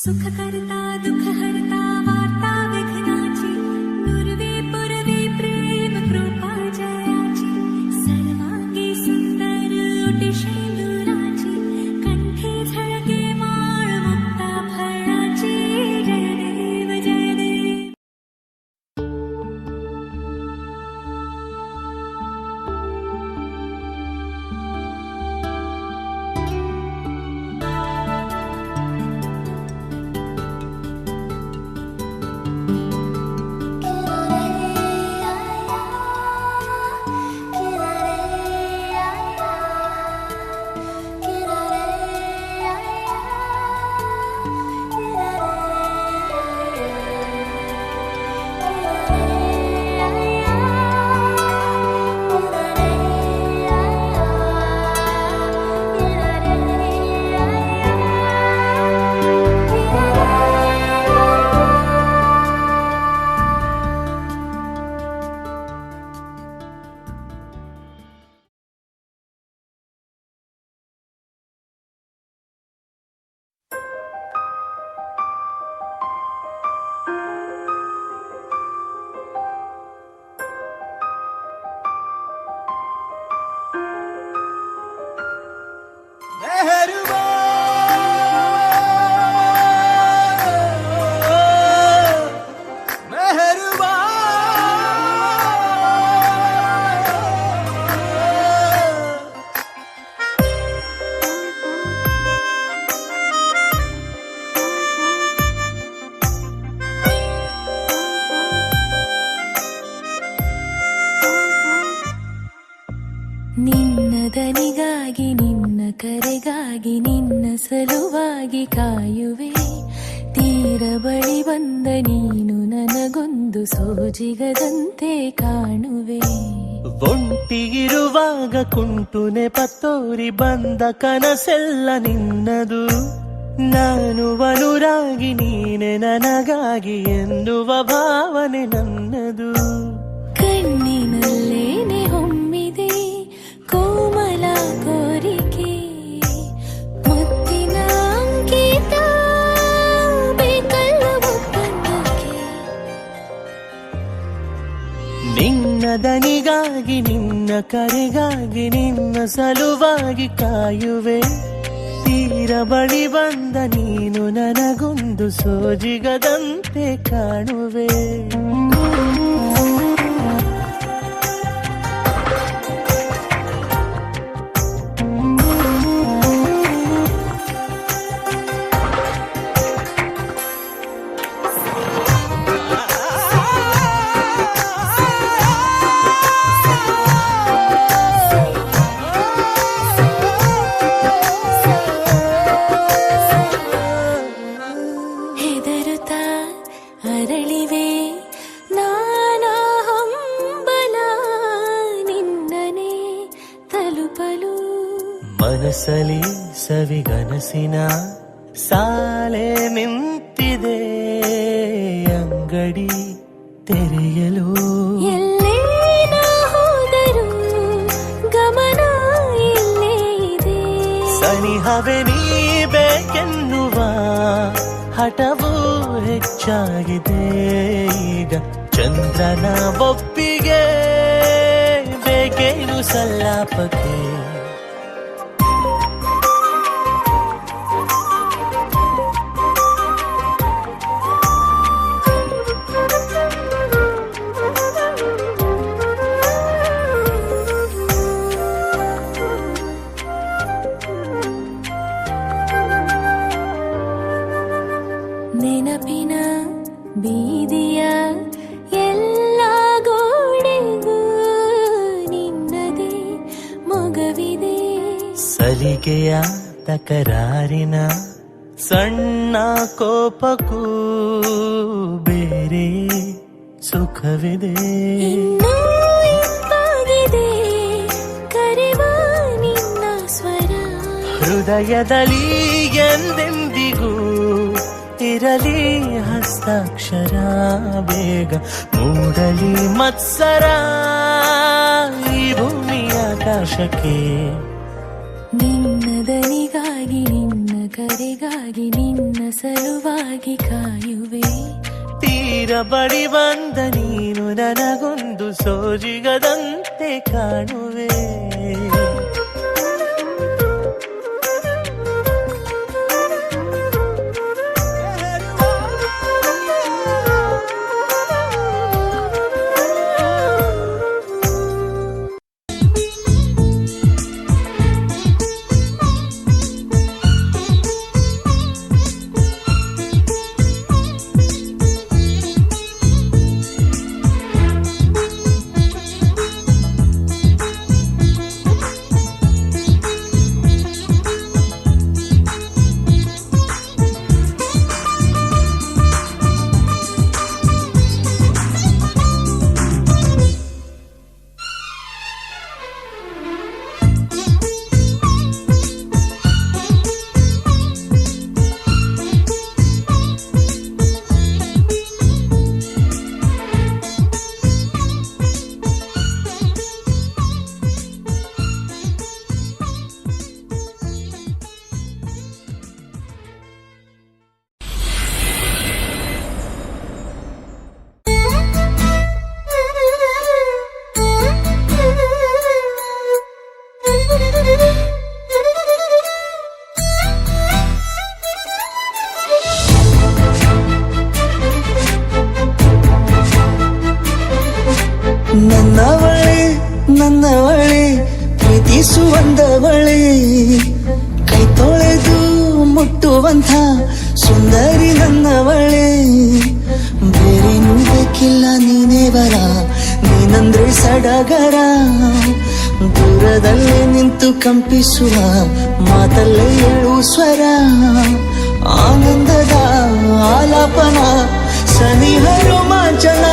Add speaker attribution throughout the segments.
Speaker 1: सुख करता दुख हरता वार्ता विघ्नाची नुरवे पुरवे प्रेम कृपा जयाची सर्वांगी सुंदर उटिशे दुराची कंठे झळके माळ मुक्ता फळाची जय देव जय देव. ನಿನ್ನದನಿಗಾಗಿ ನಿನ್ನ ಕರೆಗಾಗಿ ನಿನ್ನ ಸಲುವಾಗಿ ಕಾಯುವೆ ತೀರ ಬಳಿ ಬಂದ ನೀನು ನನಗೊಂದು ಸೋಜಿಗದಂತೆ ಕಾಣುವೆ
Speaker 2: ಒಂಟಿಗಿರುವಾಗ ಕುಂಟು ನೆಪತ್ತೋರಿ ಬಂದ ಕನಸೆಲ್ಲ ನಿನ್ನದು ನಾನು ಅನುರಾಗಿ ನೀನೆ ನನಗಾಗಿ ಎನ್ನುವ ಭಾವನೆ ನನ್ನದು
Speaker 1: ಕಣ್ಣಿನಲ್ಲೇನೆ ಹೊಮ್ಮಿದೆ ಕೋಮಲ ಕೋರಿಕೆ ಮುತ್ತಿನ ಅಂಕಿತ ಬೇಕಲ್ಲ ಒಪ್ಪಂದಕ್ಕೆ
Speaker 2: ನಿನ್ನ ದನಿಗಾಗಿ ನಿನ್ನ ಕರೆಗಾಗಿ ನಿನ್ನ ಸಲುವಾಗಿ ಕಾಯುವೆ ತೀರ ಬಳಿ ಬಂದ ನೀನು ನನಗೊಂದು ಸೋಜಿಗದಂತೆ ಕಾಣುವೆ
Speaker 1: ಅರಳಿವೆ ನಾನಾ ಹಂಬಲ ನಿನ್ನನೆ ತಲುಪಲು
Speaker 2: ಮನಸ್ಸಲಿ ಸವಿಗನಸಿನ ಸಾಲೆ ನಿಂತಿದೆ ಅಂಗಡಿ ತೆರೆಯಲು
Speaker 1: ಎಲ್ಲೇ ನಾ ಹೋದರೂ ಗಮನ ಇಲ್ಲೇ ಇದೆ
Speaker 2: ಸನಿಹವೇ ನೀ ಬೇಕೆನ್ನುವ ಹಠವು ಹೆಚ್ಚಾಗಿದೆ ಈಗ ಚಂದ್ರನ ಒಪ್ಪಿಗೆ ಬೇಕೇನು ಸಲ್ಲಾಪಕ್ಕೆ
Speaker 1: ನೆನಪಿನ ಬೀದಿಯ ಎಲ್ಲ ಗೋಡೆಗೂ ನಿನ್ನದೇ ಮೊಗವಿದೆ
Speaker 2: ಸಲಿಗೆಯ ತಕರಾರಿನ ಸಣ್ಣ ಕೋಪಕ್ಕೂ ಬೇರೆ ಸುಖವಿದೆ
Speaker 1: ಇನ್ನೂ ಇಂಪಾಗಿದೆ ಕರೆವ ನಿನ್ನ ಸ್ವರ
Speaker 2: ಹೃದಯದಲ್ಲಿ ಎಂದೆಂದಿಗೂ ಇರಲಿ ಹಸ್ತಾಕ್ಷರ ಬೇಗ ಮೂಡಲಿ ಮತ್ಸರ ಈ ಭೂಮಿಯ ಆಕಾಶಕ್ಕೆ
Speaker 1: ನಿನ್ನ ದನಿಗಾಗಿ ನಿನ್ನ ಕರೆಗಾಗಿ ನಿನಗಾಗಿ ನಿನ್ನ ಸಲುವಾಗಿ ಕಾಯುವೆ.
Speaker 2: ತೀರ ಬಳಿ ಬಂದ ನೀನು ನನಗೊಂದು ಸೋಜಿಗದಂತೆ ಕಾಣುವೆ. ನನ್ನವಳೆ ಪ್ರೀತಿಸುವಂದವಳೆ, ಕೈ ತೊಳೆದು ಮುಟ್ಟುವಂಥ ಸುಂದರಿ ನನ್ನವಳೆ. ಬೇರೇನೂ ಬೇಕಿಲ್ಲ ನೀನೇ ಬರ, ನೀನಂದ್ರೆ ಸಡಗರ. ದೂರದಲ್ಲೇ ನಿಂತು ಕಂಪಿಸುವ ಮಾತಲ್ಲೇ ಏಳು ಸ್ವರ. ಆನಂದದ ಆಲಾಪನ ಸನಿಹ ರೋಮಾಂಚನ.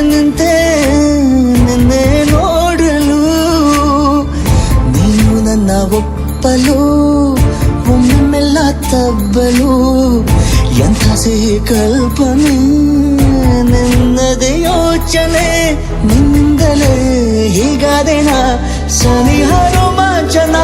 Speaker 2: ನಿಂತೆ ನಿನ್ನೆ ನೋಡಲು ನೀನು ನನ್ನ ಒಪ್ಪಲು ಒಮ್ಮೆಲ್ಲ ತಬ್ಬಲು. ಎಂಥ ಸಿಹಿ ಕಲ್ಪನೆ ನಿನ್ನದೇ ಯೋಚನೆ. ನಿನ್ನಿಂದಲೇ ಹೀಗಾದೆನ ಸನಿಹ ರೋಮಾಂಚನ.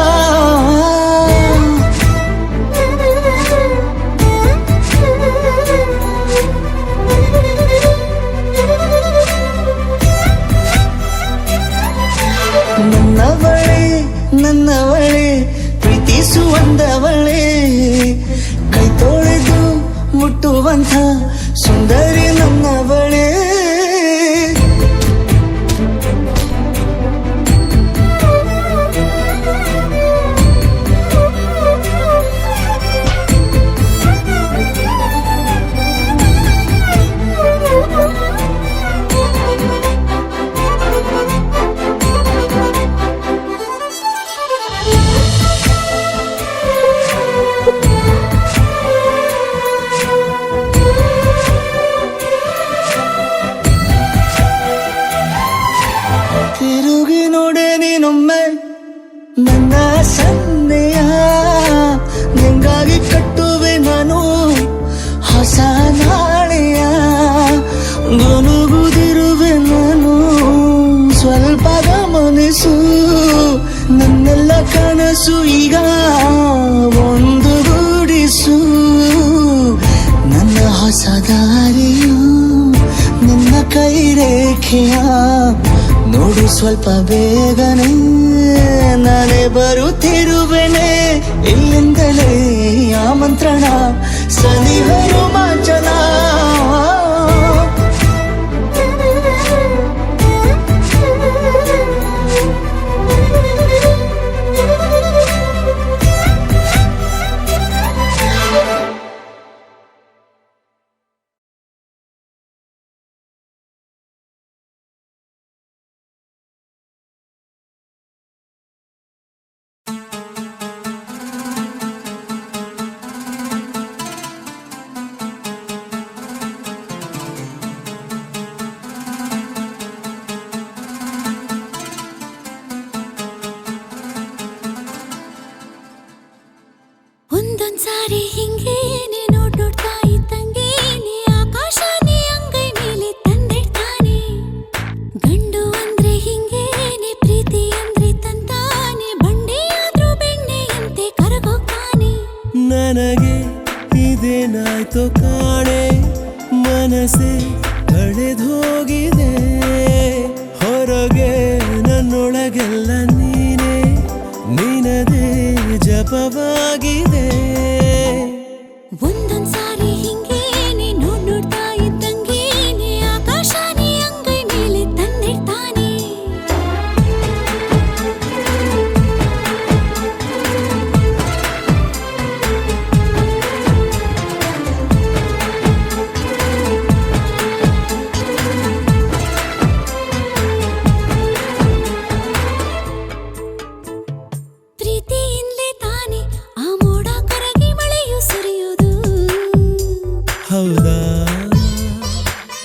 Speaker 2: ನನ್ನವಳೆ ಪ್ರೀತಿಸುವಂದವಳೆ, ಕೈ ತೊಳೆದು ಮುಟ್ಟುವಂಥ ಸುಂದರಿ ನನ್ನವಳೆ. ನನ್ನ ಸನ್ನೆಯ ನಿಂಗಾಗಿ ಕಟ್ಟುವೆ ನಾನು ಹೊಸ ನಾಳೆಯ. ಗುನುಗುದಿರುವೆ ನಾನು ಸ್ವಲ್ಪ ಗಮನಿಸು. ನನ್ನೆಲ್ಲ ಕನಸು ಈಗ ಒಂದು ಗೂಡಿಸು. ನನ್ನ ಹೊಸ ದಾರಿಯು ನಿನ್ನ ಕೈ ರೇಖೆಯ ನೋಡು ಸ್ವಲ್ಪ ಬೇಗನೆ. ನಾನೇ ಬರುತ್ತಿರುವೆನೆ ಇಲ್ಲಿಂದಲೇ ಆಮಂತ್ರಣ ಸನಿಹ ರೋಮಾಂಚನ.
Speaker 3: ಏನಾಯ್ತೋ ಕಾಣೆ ಮನಸ್ಸೆ ಕಳೆದೋಗಿದೆ ಹೊರಗೆ ನನ್ನೊಳಗೆಲ್ಲ ನೀನೇ ನಿನದೇ ಜಪವಾಗಿದೆ
Speaker 1: ಒಂದೊಂದ್ಸಾರಿ ಹಿಂಗೇನೆ ನೋಡ್ತಾ ಇದ್ದಂಗೇನೆ ಆಕಾಶನೇ ಅಂಗೈ ಮೇಲೆ ತಂದಿಡ್ತಾನೆ ಪ್ರೀತಿಯಿಂದಲೇ ತಾನೆ ಆ ಮೋಡ ಕರಗಿ ಮಳೆಯು ಸುರಿಯುವುದು
Speaker 3: ಹೌದಾ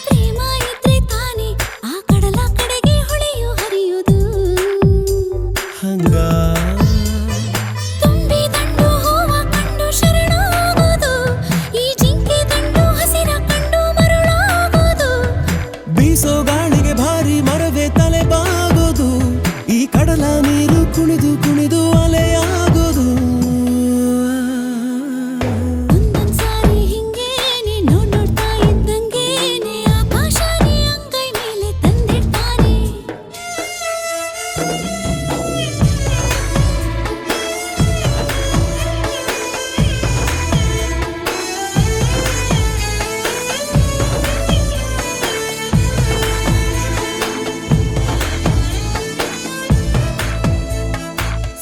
Speaker 1: ಪ್ರೇಮ ಇದ್ರೆ ತಾನೆ ಆ ಕಡಲ ಕಡೆಗೆ ಹೊಳೆಯು ಹರಿಯುವುದು
Speaker 3: ಹಂಗ
Speaker 1: ತುಂಬಿ ದಂಡು ಹೂವ ಕಂಡು ಶರಣಾಗೋದು ಈ ಜಿಂಕೆ ದಂಡು ಹಸಿರ ಕಂಡು ಮರುಳಾಗೋದು
Speaker 3: ಬೀಸೋ ಗಾಳಿಗೆ ಭಾರಿ ಮರವೇ ತಲೆ ಬಾಗೋದು ಈ ಕಡಲ ನೀರು ಕುಣಿದು ಕುಣಿದು ಅಲೆಯಾಗೋದು
Speaker 1: ಒಂದೊಂದ್ಸಾರಿ ಹಿಂಗೇನೆ ನೋಡ್ತಾ ಇದ್ದಂಗೇನೆ ಆಕಾಶನೇ ಅಂಗೈ ಮೇಲೆ ತಂದಿಡ್ತಾನೆ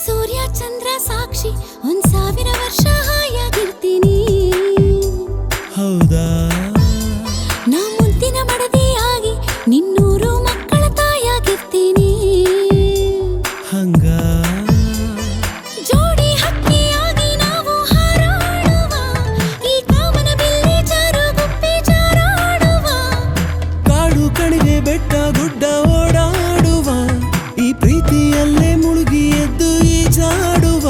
Speaker 1: ಸೂರ್ಯ ಚಂದ್ರ ಸಾಕ್ಷಿ 1,000 ವರ್ಷ ಹಾಯಾಗಿರ್ತೀನಿ
Speaker 3: ಹೌದಾ
Speaker 1: ನಾ ಮುದ್ದಿನ ಮಡದಿಯಾಗಿ ನಿನ್ನೂರು ಮಕ್ಕಳ ತಾಯಾಗಿರ್ತೀನಿ
Speaker 3: ಹಂಗ
Speaker 1: ಜೋಡಿ ಹಕ್ಕಿಯಾಗಿ ನಾವು ಹಾರಾಡುವ ಈ ಕಾಮನ ಬಿಲ್ಲಿ ಜಾರು ಗುಪ್ಪಿ ಜಾರಾಡುವ
Speaker 3: ಕಾಡು ಕಣಿವೆ ಬೆಟ್ಟ ಗುಡ್ಡ ಓಡಾಡುವ ಈ ಪ್ರೀತಿಯಲ್ಲೇ ಮುಳುಗಿ ಎದ್ದು ಈಜಾಡುವ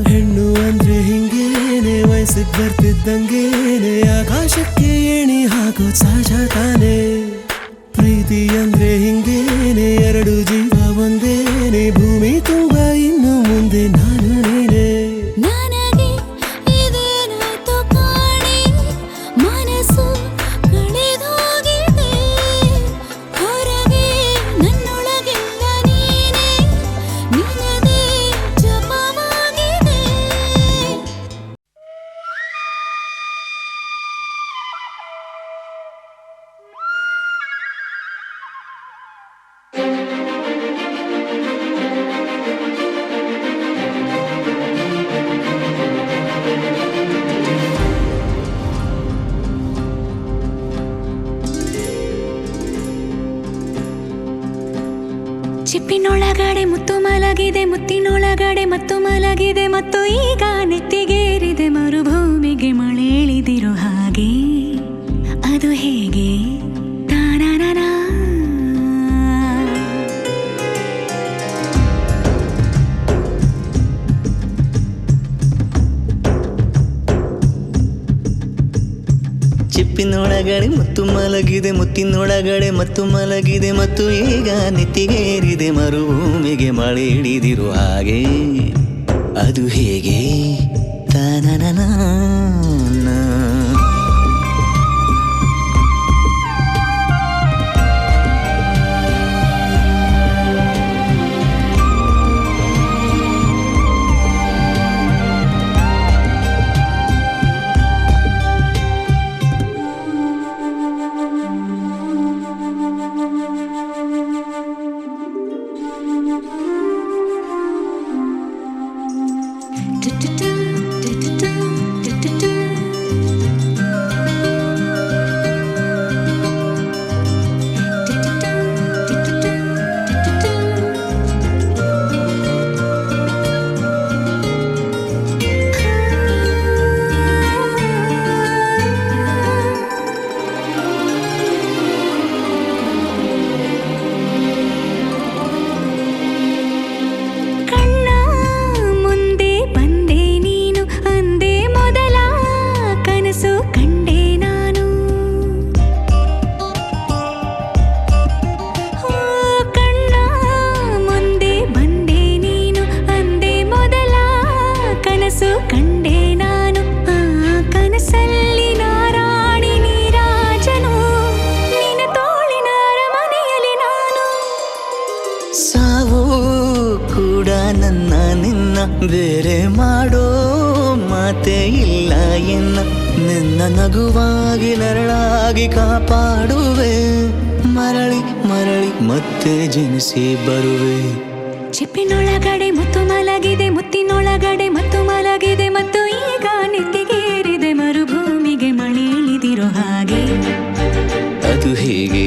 Speaker 3: ಹೆಣ್ಣು ಅಂದ್ರೆ ಹಿಂಗೇನೆ ವಯಸ್ಸಿಗೆ ಬರ್ತಿದ್ದಂಗೇನೆ ಆಕಾಶಕ್ಕೆ ಏಣಿ ಹಾಕೋ ಸಹಜ ತಾನೆ ಪ್ರೀತಿ ಅಂದ್ರೆ ಹಿಂಗೇನೆ ಎರಡು ಜೀವ ಒಂದೇನೆ ಭೂಮಿ ತುಂಬ ಇನ್ನು ಮುಂದೆ ನಾನು ನೀನೇ
Speaker 1: ನನಗೆ ಇದೇನಾಯ್ತೋ ಕಾಣೆ ಮನಸ್ಸು ಕಳೆದೋಗಿದೆ ಹೊರಗೆ ನನ್ನೊಳಗೆಲ್ಲ ನೀನೇ ನಿನದೇ ಜಪವಾಗಿದೆ ಚಿಪ್ಪಿನೊಳಗಡೆ ಮುತ್ತು ಮಲಗಿದೆ ಮುತ್ತಿನೊಳಗಡೆ ಮತ್ತು ಮಲಗಿದೆ ಮತ್ತು ಈಗ ನೆತ್ತಿಗೇರಿದೆ ಮರುಭೂಮಿಗೆ ಮಳೆ ಇಳಿದಿರೋ ಹಾಗೆ ಅದು ಹೇಗೆ ತಾನಾನಾ
Speaker 2: ಚಿಪ್ಪಿನೊಳಗಡೆ ಮುತ್ತು ಮಲಗಿದೆ ಮುತ್ತಿನೊಳಗಡೆ ಮತ್ತು ಮಲಗಿದೆ ಮತ್ತು ಈಗ ನೆತ್ತಿಗೇರಿದೆ ಮರುಭೂಮಿಗೆ ಮಳೆ ಹಿಡಿದಿರೋ ಹಾಗೆ ಅದು ಹೇಗೆ ತಾನನನಾ
Speaker 1: do do do do do do do do
Speaker 2: ಬೇರೆ ಮಾಡೋ ಮಾತೇ ಇಲ್ಲ ಎನ್ನ ನಿನ್ನ ನಗುವಾಗಿ ನರಳಾಗಿ ಕಾಪಾಡುವೆ ಮರಳಿ ಮರಳಿ ಮತ್ತೆ ಜನಿಸಿ ಬರುವೆ
Speaker 1: ಚಿಪ್ಪಿನೊಳಗಡೆ ಮುತ್ತು ಮಲಗಿದೆ ಮುತ್ತಿನೊಳಗಡೆ ಮತ್ತು ಮಲಗಿದೆ ಮತ್ತು ಈಗ ನೆತ್ತಿಗೇರಿದೆ ಮರುಭೂಮಿಗೆ ಮಳೆ ಇಳಿದಿರೋ ಹಾಗೆ
Speaker 2: ಅದು ಹೇಗೆ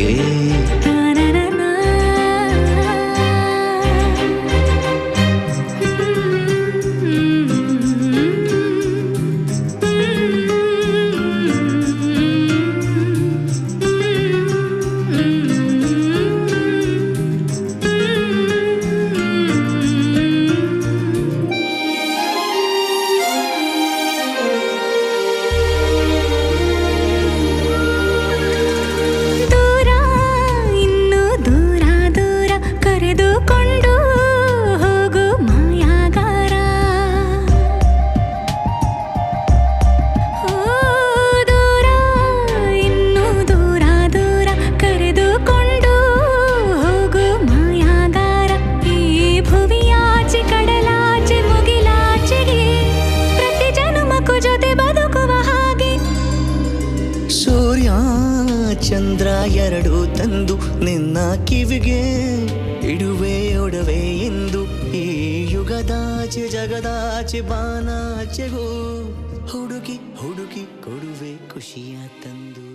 Speaker 2: ಚಂದ್ರ ಎರಡು ತಂದು ನಿನ್ನ ಕಿವಿಗೆ ಇಡುವೆ ಒಡವೆ ಎಂದು ಈ ಯುಗದಾಚೆ ಜಗದಾಚೆ ಬಾನಾಚೆಗೂ ಹುಡುಕಿ ಹುಡುಕಿ ಕೊಡುವೆ ಖುಷಿಯ ತಂದು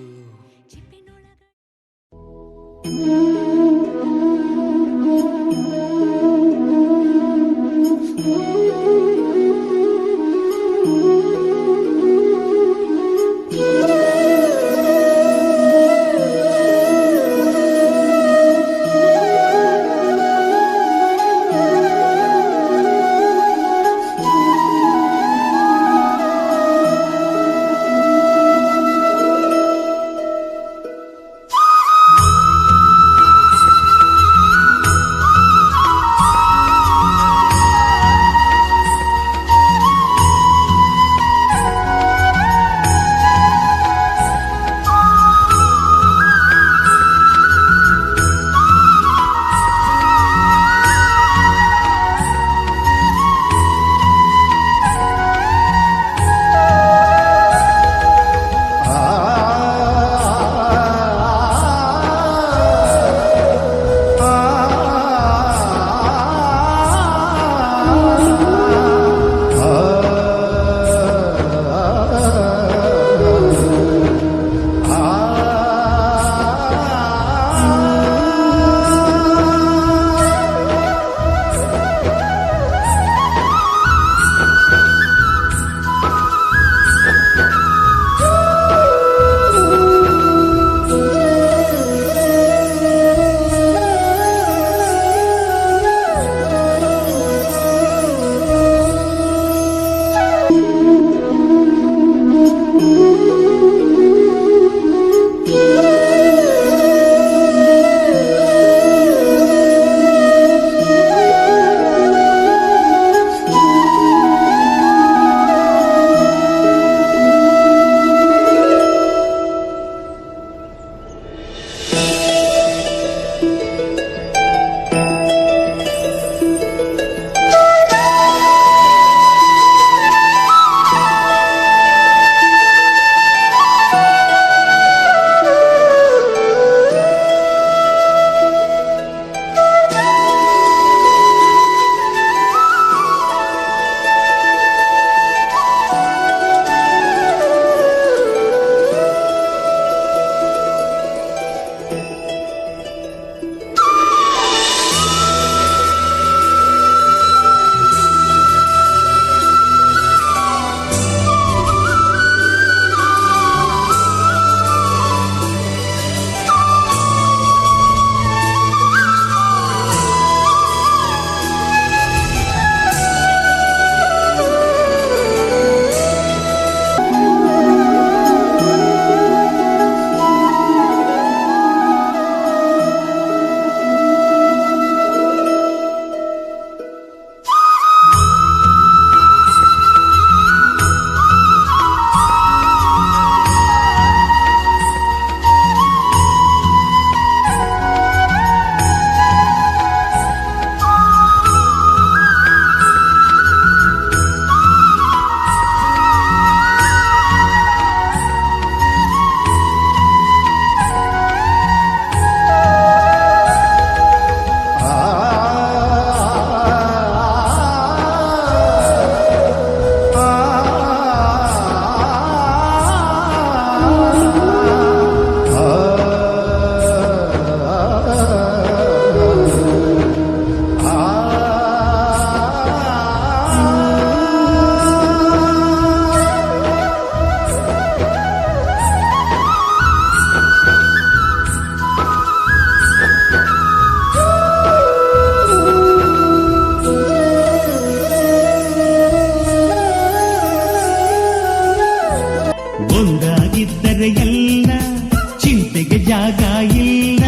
Speaker 4: ಜಾಗ ಇಲ್ಲ,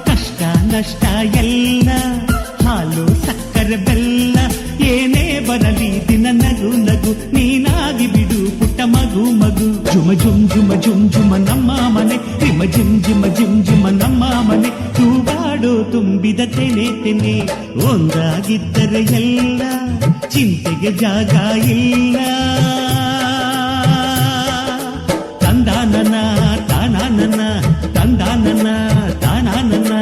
Speaker 4: ಕಷ್ಟ ನಷ್ಟ ಎಲ್ಲ, ಹಾಲು ಸಕ್ಕರೆ ಬೆಲ್ಲ ಏನೇ ಬರಲಿ ದಿನ ನಗು ನಗು, ನೀನಾಗಿ ಬಿಡು ಪುಟ್ಟ ಮಗು ಮಗು. ಜುಮ ಜುಮ್ ಜುಮ ಜುಮ್ ಜುಮ ನಮ್ಮ ಮನೆ, ರಿಮ ಜಿಮ್ ಜಿಮ ಜಿಮ್ ಜಿಮ ನಮ್ಮ ಮನೆ, ತೂಗಾಡೋ ತುಂಬಿದ ತೆನೆ ತೆನೆ. ಒಂದಾಗಿದ್ದರೆ ಎಲ್ಲ, ಚಿಂತೆಗೆ ಜಾಗ ಇಲ್ಲ. ತಂದಾನನ ತಾನಾನನ, ತಂದಾನನ ತಾನಾನನ.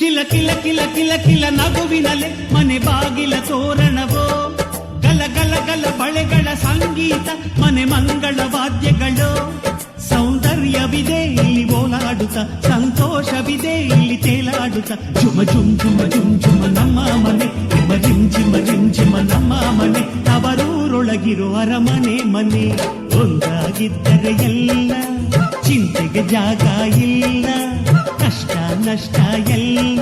Speaker 4: ಕಿಲ ಕಿಲ ಕಿಲ ಕಿಲ ಕಿಲ ನಗುವಿನಲೆ ಮನೆ ಬಾಗಿಲ ತೋರಣವೋ, ಗಲ ಗಲ ಗಲ ಬಳೆಗಳ ಸಂಗೀತ ಮನೆ ಮಂಗಳ ವಾದ್ಯಗಳು. ಸೌಂದರ್ಯವಿದೆ ಇಲ್ಲಿ ಓಲಾಡುತ್ತ, ಸಂತೋಷವಿದೆ ಇಲ್ಲಿ ತೇಲಾಡುತ್ತ. ಜುಮ ಜುಮ್ ಜುಮ ಜುಮ್ ಜುಮ ನಮ್ಮ ಮನೆ, ರಿಮ ಜಿಮ್ ಜಿಮ ಜಿಮ್ ಜಿಮ ನಮ್ಮ ಮನೆ, ಅವರೂರೊಳಗಿರೋ ಅರಮನೆ ಮನೆ. ಒಂದಾಗಿದ್ದರೆ ಎಲ್ಲ, ಚಿಂತೆಗೆ ಜಾಗ ಇಲ್ಲ, ಕಷ್ಟ ನಷ್ಟ ಎಲ್ಲ,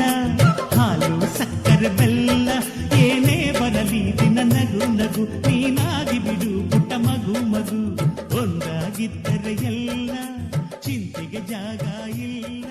Speaker 4: ಹಾಲು ಸಕ್ಕರೆ ಬೆಲ್ಲ ಏನೇ ಬರಲಿ ದಿನ ನಗು ನಗು, ನೀನಾಗಿ ಬಿಡು ಪುಟ್ಟ ಮಗು ಮಗು. ಒಂದಾಗಿದ್ದರೆ ಎಲ್ಲ, ಚಿಂತೆಗೆ ಜಾಗ ಇಲ್ಲ.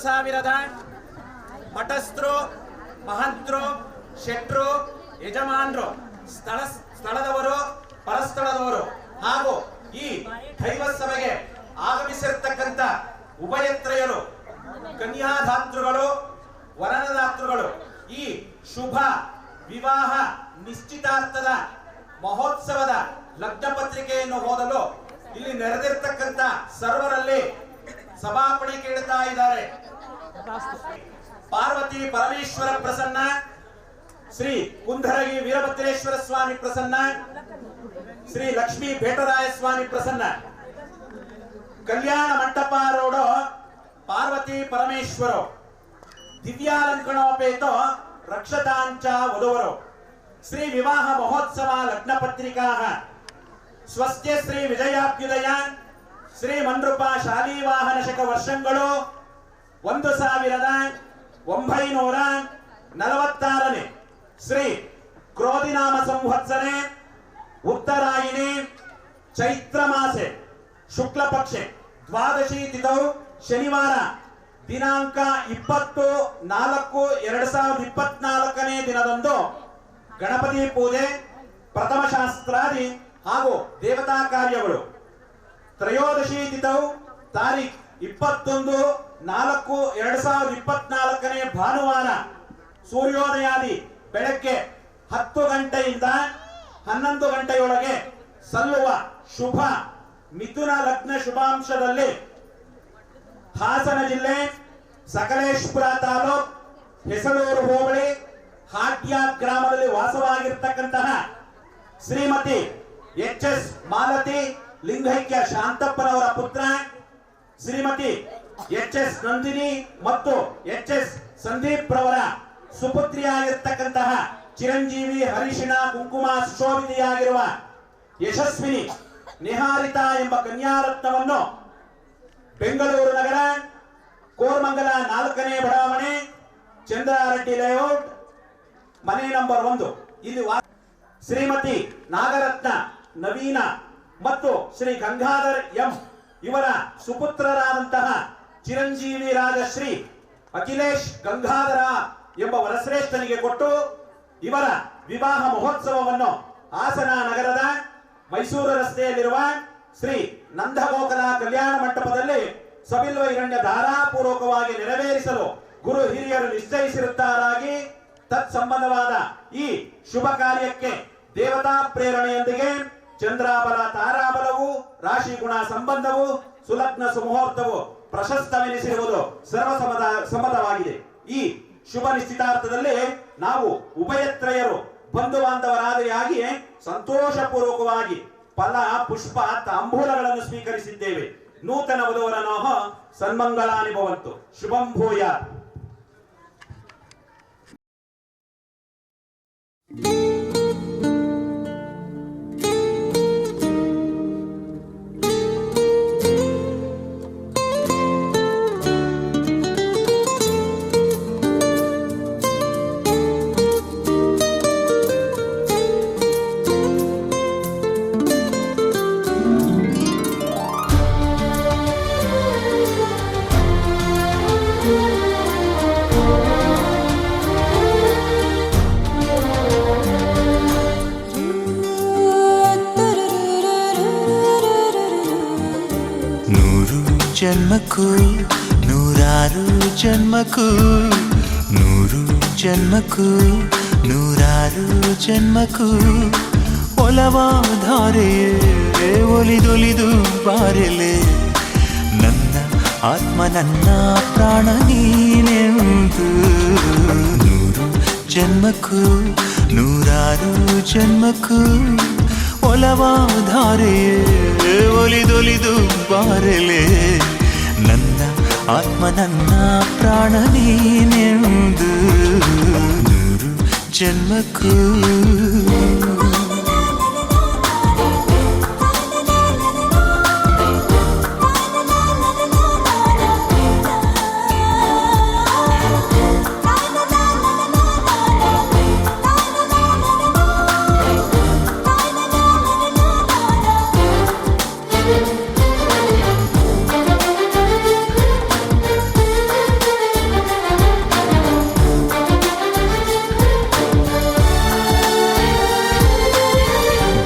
Speaker 5: ಸಾವಿರದ ಮಠಸ್ಥರು, ಮಹಂತರು, ಶೆಟ್ರು, ಯಜಮಾನರು, ಸ್ಥಳದವರು, ಪರಸ್ಥಳದವರು ಹಾಗೂ ಈ ದೈವ ಸಭೆಗೆ ಆಗಮಿಸಿರ್ತಕ್ಕ ಉಭಯತ್ರಯರು, ಕನ್ಯಾಧಾತೃಗಳು, ವರನದಾತೃಗಳು ಈ ಶುಭ ವಿವಾಹ ನಿಶ್ಚಿತಾರ್ಥದ ಮಹೋತ್ಸವದ ಲಗ್ನ ಪತ್ರಿಕೆಯನ್ನು ಓದಲು ಇಲ್ಲಿ ನೆರೆದಿರ್ತಕ್ಕಂಥ ಸರ್ವರಲ್ಲಿ ಸಭಾಪತಿ ಕೇಳ್ತಾ ಇದ್ದಾರೆ. ಪಾರ್ವತಿ ಪರಮೇಶ್ವರ ಪ್ರಸನ್ನ, ಶ್ರೀ ಕುಂದರಗಿ ವೀರಭದ್ರೇಶ್ವರ ಸ್ವಾಮಿ ಪ್ರಸನ್ನ, ಶ್ರೀ ಲಕ್ಷ್ಮೀ ಬೇಟರಾಯ ಸ್ವಾಮಿ ಪ್ರಸನ್ನ. ಕಲ್ಯಾಣ ಮಂಟಪ ರೋಡ್ ಪಾರ್ವತಿ ಪರಮೇಶ್ವರ ದಿವ್ಯಾಲಂಕಣೋಪೇತ ರಕ್ಷತಾಂಚ ವಧುವರು ಶ್ರೀ ವಿವಾಹ ಮಹೋತ್ಸವ ಲಗ್ನ ಪತ್ರಿಕಾ ಸ್ವಸ್ತ್ಯ ಶ್ರೀ ವಿಜಯಾಭ್ಯುದಯ ಶ್ರೀ ಮನ್ರೂಪ ಶಾಲಿವಾಹನ ಶಕ ವರ್ಷಗಳು 1946 ಶ್ರೀ ಕ್ರೋಧಿನಾಮ ಸಂವತ್ಸರೆ ಉತ್ತರಾಯಣಿ ಚೈತ್ರ ಮಾಸೆ ಶುಕ್ಲ ಪಕ್ಷೆ ದ್ವಾದಶಿ ತಿಥೌ ಶನಿವಾರ ದಿನಾಂಕ 20/4/2024 ದಿನದಂದು ಗಣಪತಿ ಪೂಜೆ, ಪ್ರಥಮ ಶಾಸ್ತ್ರಾದಿ ಹಾಗೂ ದೇವತಾ ಕಾರ್ಯಗಳು. ತ್ರಯೋದಶಿ ತಿಥೌ ತಾರೀಖ್ 21/4/2024 ಭಾನುವಾರ ಸೂರ್ಯೋದಯಾದಿ ಬೆಳಗ್ಗೆ 10 ಗಂಟೆಯಿಂದ 11 ಗಂಟೆಯೊಳಗೆ ಸಲ್ಲುವ ಶುಭ ಮಿಥುನ ಲಗ್ನ ಶುಭಾಂಶದಲ್ಲಿ ಹಾಸನ ಜಿಲ್ಲೆ ಸಕಲೇಶಪುರ ತಾಲೂಕ್ ಹೆಸಳೂರು ಹೋಬಳಿ ಹಾಟ್ಯ ಗ್ರಾಮದಲ್ಲಿ ವಾಸವಾಗಿರ್ತಕ್ಕಂತಹ ಶ್ರೀಮತಿ ಎಚ್.ಎಸ್. ಮಾಲತಿ ಲಿಂಗೈಕ್ಯ ಶಾಂತಪ್ಪನವರ ಪುತ್ರ, ಶ್ರೀಮತಿ ಎಚ್.ಎಸ್. ನಂದಿನಿ ಮತ್ತು ಎಚ್.ಎಸ್. ಸಂದೀಪ್ ರವರ ಸುಪುತ್ರಿಯಾಗಿರ್ತಕ್ಕಂತಹ ಚಿರಂಜೀವಿ ಹರಿಶಿಣ ಕುಂಕುಮ ಸುಶೋಭಿತೆಯಾಗಿರುವ ಯಶಸ್ವಿನಿ ನಿಹಾರಿತಾ ಎಂಬ ಕನ್ಯಾರತ್ನವನ್ನು ಬೆಂಗಳೂರು ನಗರ ಕೋರಮಂಗಲ 4ನೇ ಬಡಾವಣೆ ಚಂದ್ರಾರೆಡ್ಡಿ ಲೇಔಟ್ ಮನೆ ನಂಬರ್ 1 ಇಲ್ಲಿ ಶ್ರೀಮತಿ ನಾಗರತ್ನ ನವೀನ ಮತ್ತು ಶ್ರೀ ಗಂಗಾಧರ್ ಎಂ ಇವರ ಸುಪುತ್ರರಾದಂತಹ ಚಿರಂಜೀವಿ ರಾಜಶ್ರೀ ಅಖಿಲೇಶ್ ಗಂಗಾಧರ ಎಂಬ ವರಶ್ರೇಷ್ಠನಿಗೆ ಕೊಟ್ಟು ಇವರ ವಿವಾಹ ಮಹೋತ್ಸವವನ್ನು ಹಾಸನ ನಗರದ ಮೈಸೂರು ರಸ್ತೆಯಲ್ಲಿರುವ ಶ್ರೀ ನಂದಗೋಕಲ ಕಲ್ಯಾಣ ಮಂಟಪದಲ್ಲಿ ಸಬಿಲ್ವೈರಣ್ಯ ಧಾರಾಪೂರ್ವಕವಾಗಿ ನೆರವೇರಿಸಲು ಗುರು ಹಿರಿಯರು ನಿಶ್ಚಯಿಸಿರುತ್ತಾರಾಗಿ ತತ್ಸಂಬಂಧವಾದ ಈ ಶುಭ ಕಾರ್ಯಕ್ಕೆ ದೇವತಾ ಪ್ರೇರಣೆಯೊಂದಿಗೆ ಚಂದ್ರಾಬಲ ತಾರಾಬಲವು ರಾಶಿ ಗುಣ ಸಂಬಂಧವು ಸುಲಗ್ನ ಸುಮುಹೂರ್ತವು ಪ್ರಶಸ್ತವೆನಿಸಿರುವುದು ಸರ್ವಸಮ್ಮತವಾಗಿದೆ. ಈ ಶುಭ ನಿಶ್ಚಿತಾರ್ಥದಲ್ಲಿ ನಾವು ಉಭಯತ್ರಯರು ಬಂಧು ಬಾಂಧವರಾದಿಯಾಗಿ ಸಂತೋಷಪೂರ್ವಕವಾಗಿ ಫಲ ಪುಷ್ಪ ತಾಂಬೂಲಗಳನ್ನು ಸ್ವೀಕರಿಸಿದ್ದೇವೆ. ನೂತನ ವಧುವರನೋ ಸನ್ಮಂಗಳಾನಿ ಭವಂತು. ಶುಭಂ ಭೂಯಾತ್.
Speaker 2: ಜನ್ಮಕ್ಕೂ ನೂರಾರು ಜನ್ಮಕ್ಕೂ, ನೂರು ಜನ್ಮಕ್ಕೂ ನೂರಾರು ಜನ್ಮಕ್ಕೂ ಒಲವಾಧಾರೆಯೇ ಒಲಿದೊಲಿದು ಬಾರೆಲೆ ನನ್ನ ಆತ್ಮ ನನ್ನ ಪ್ರಾಣ ನೀನೆಂದು. ನೂರು ಜನ್ಮಕ್ಕೂ ನೂರಾರು ಜನ್ಮಕ್ಕೂ ಒಲವಾಧಾರೆಯೇ ಒಲಿದೊಲಿದು ಬಾರೆಲೆ ನನ್ನ ಆತ್ಮ ನನ್ನ ಪ್ರಾಣ ನೀನೆಂದು. ನೂರು ಜನ್ಮಕ್ಕೂ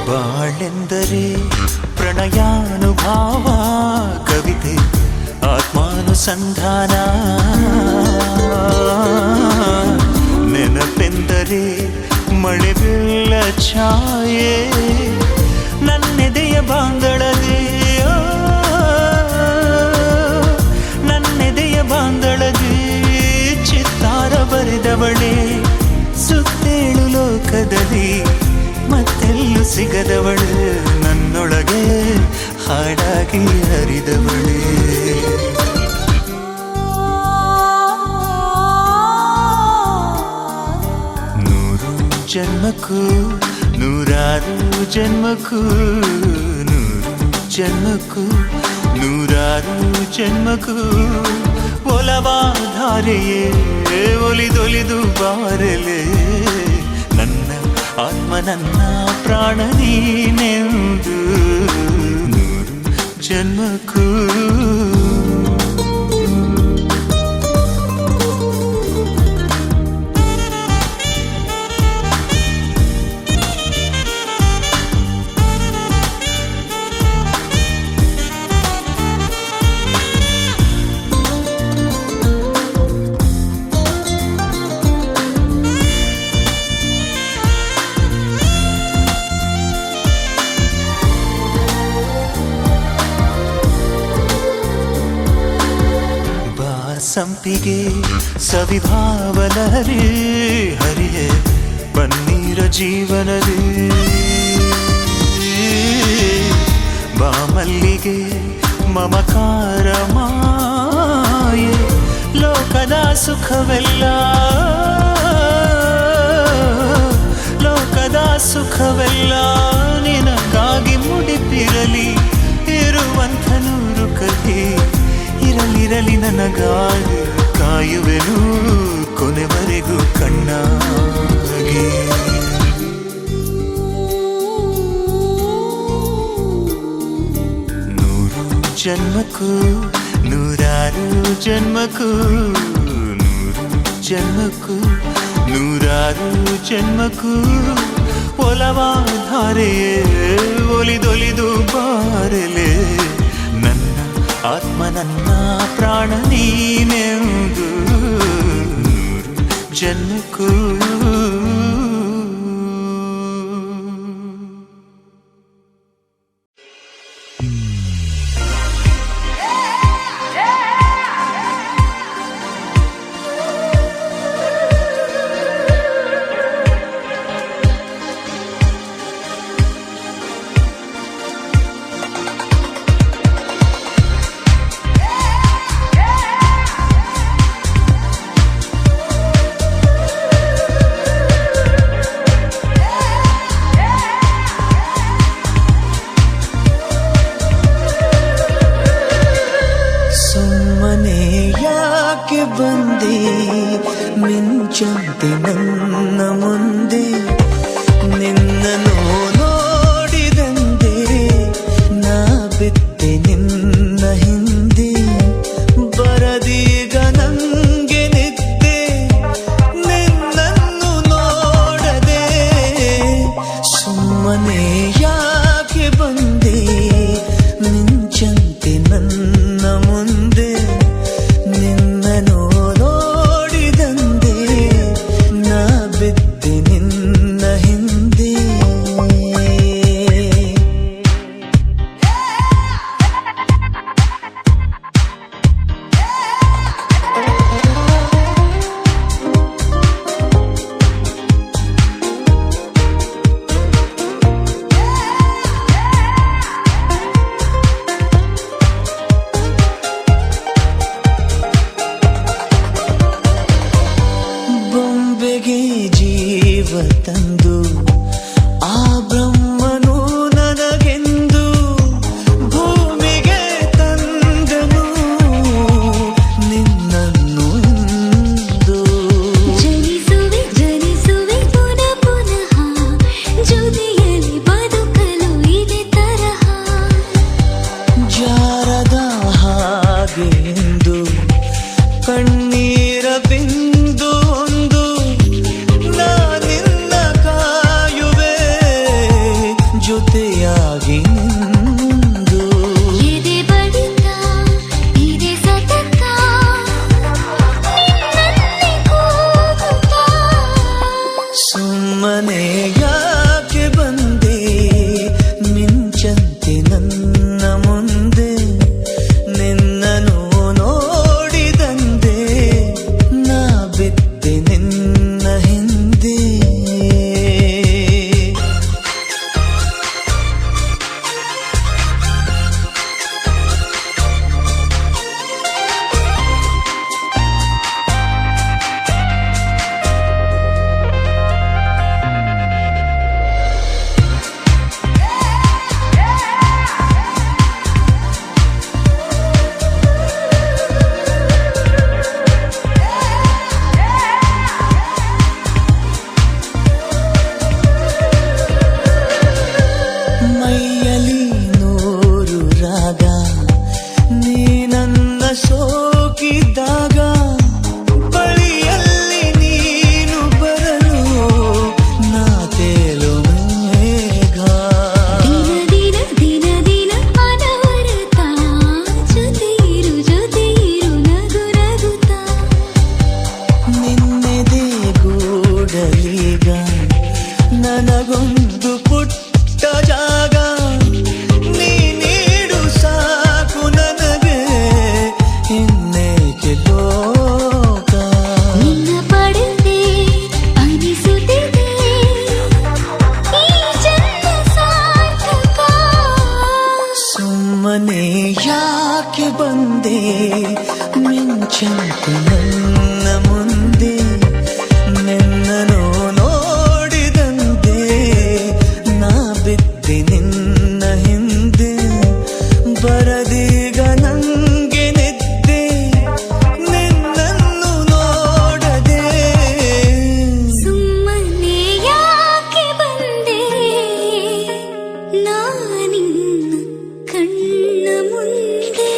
Speaker 2: ಬಾಳೆಂದರೆ ಪ್ರಣಯಾನುಭಾವ ಕವಿತೆ ಆತ್ಮಾನು ಅನುಸಂಧಾನ ನೆನಪೆಂದರೆ ಮಳೆ ಬೆಲ್ಲ ಛಾಯೆ ನನ್ನೆದೆಯ ಬಾಂದಳದೆ ನನ್ನೆದೆಯ ಬಾಂದಳದೆ ಚಿತ್ತಾರ ಬರೆದವಳೆ ಸುತ್ತೇಳು ಲೋಕದಲ್ಲಿ ಮತ್ತೆಲ್ಲೂ ಸಿಗದವಳು ನನ್ನೊಳಗೆ ಹಾಡಾಗಿ ಹರಿದವಳೆ ಜನ್ಮಕ್ಕೂ ನೂರಾರು ಜನ್ಮಕ್ಕೂ ನೂರು ಜನ್ಮಕ್ಕೂ ನೂರಾರು ಜನ್ಮಕ್ಕೂ ಒಲವಾಧಾರೆಯೇ ಒಲಿದೊಲಿದು ಬಾರಲೆ ನನ್ನ ಆತ್ಮ ನನ್ನ ಪ್ರಾಣ ನೀನೆಂದು ನೂರು ಜನ್ಮಕ್ಕೂ ಸಂಪಿಗೆ ಸವಿಭಾವನರಿ ಹರಿಯೇ ಬನ್ನೀರ ಜೀವನದಿ ಬಾಮಲ್ಲಿಗೆ ಮಮಕಾರ ಮಾಯೆ ಲೋಕದ ಸುಖವೆಲ್ಲ ಲೋಕದ ಸುಖವೆಲ್ಲ ನಿನಗಾಗಿ ಮುಡಿಪಿರಲಿ ಇರುವಂಥ ನೂರು ಕಥೆ ಇರಲಿರಲಿ ನನಗಾಗಿ ಕಾಯುವೆನು ಕೊನೆವರೆಗೂ ಕಣ್ಣಾಗಿ ನೂರು ಜನ್ಮಕ್ಕೂ ನೂರಾರು ಜನ್ಮಕ್ಕೂ ನೂರು ಜನ್ಮಕ್ಕೂ ನೂರಾರು ಜನ್ಮಕ್ಕೂ ಒಲವಾಧಾರೆಯೇ ಒಲಿದೊಲಿದು ಬಾರಲೆ ನನ್ನ ಆತ್ಮ ನನ್ನ ಪ್ರಾಣ ನೀನೆಂದು ನೂರು ಜನ್ಮಕ್ಕೂ ಬಂದೆ ಮಿಂಚಂತೆ ನನ್ನ ಮುಂದೆ ನಿನ್ನನ್ನು ನೋಡಿದಂದೆ ನಾ ಬಿತ್ತೆ ನಿನ್ನ ಹಿಂದೆ ಬರದೀಗ ನಂಗೆ ನಿದ್ದೆ ನಿನ್ನನ್ನು ನೋಡದೆ ಸುಮ್ಮನೆ ಯಾಕೆ ಬಂದೆ ಮಿಂಚಂತೆ ನನ್ನ ಮುಂದೆ ನಿನ್ನನ್ನು ನೋಡಿದಂದೆ ನಾ ಬಿದ್ದೆ ನಿನ್ನ ಸುಮ್ಮನೆ ಯಾಕೆ ಬಂದೆ ಮಿಂಚಂತೆ ನನ್ನ ಮುಂದೆ ನಿನ್ನನು ನೋಡಿದಂತೆ ನಾ ಬಿದ್ದೆ ನಿನ್ನ ಹಿಂದೆ ಬರದೀಗ ನಂಗೆ ನಿದ್ದೆ ನಿನ್ನನ್ನು ನೋಡದೆ
Speaker 1: ಸುಮ್ಮನೆ ಯಾಕೆ ಬಂದೆ ನಾನಿನ್ನ ಕಣ್ಣ ಮುಂದೆ.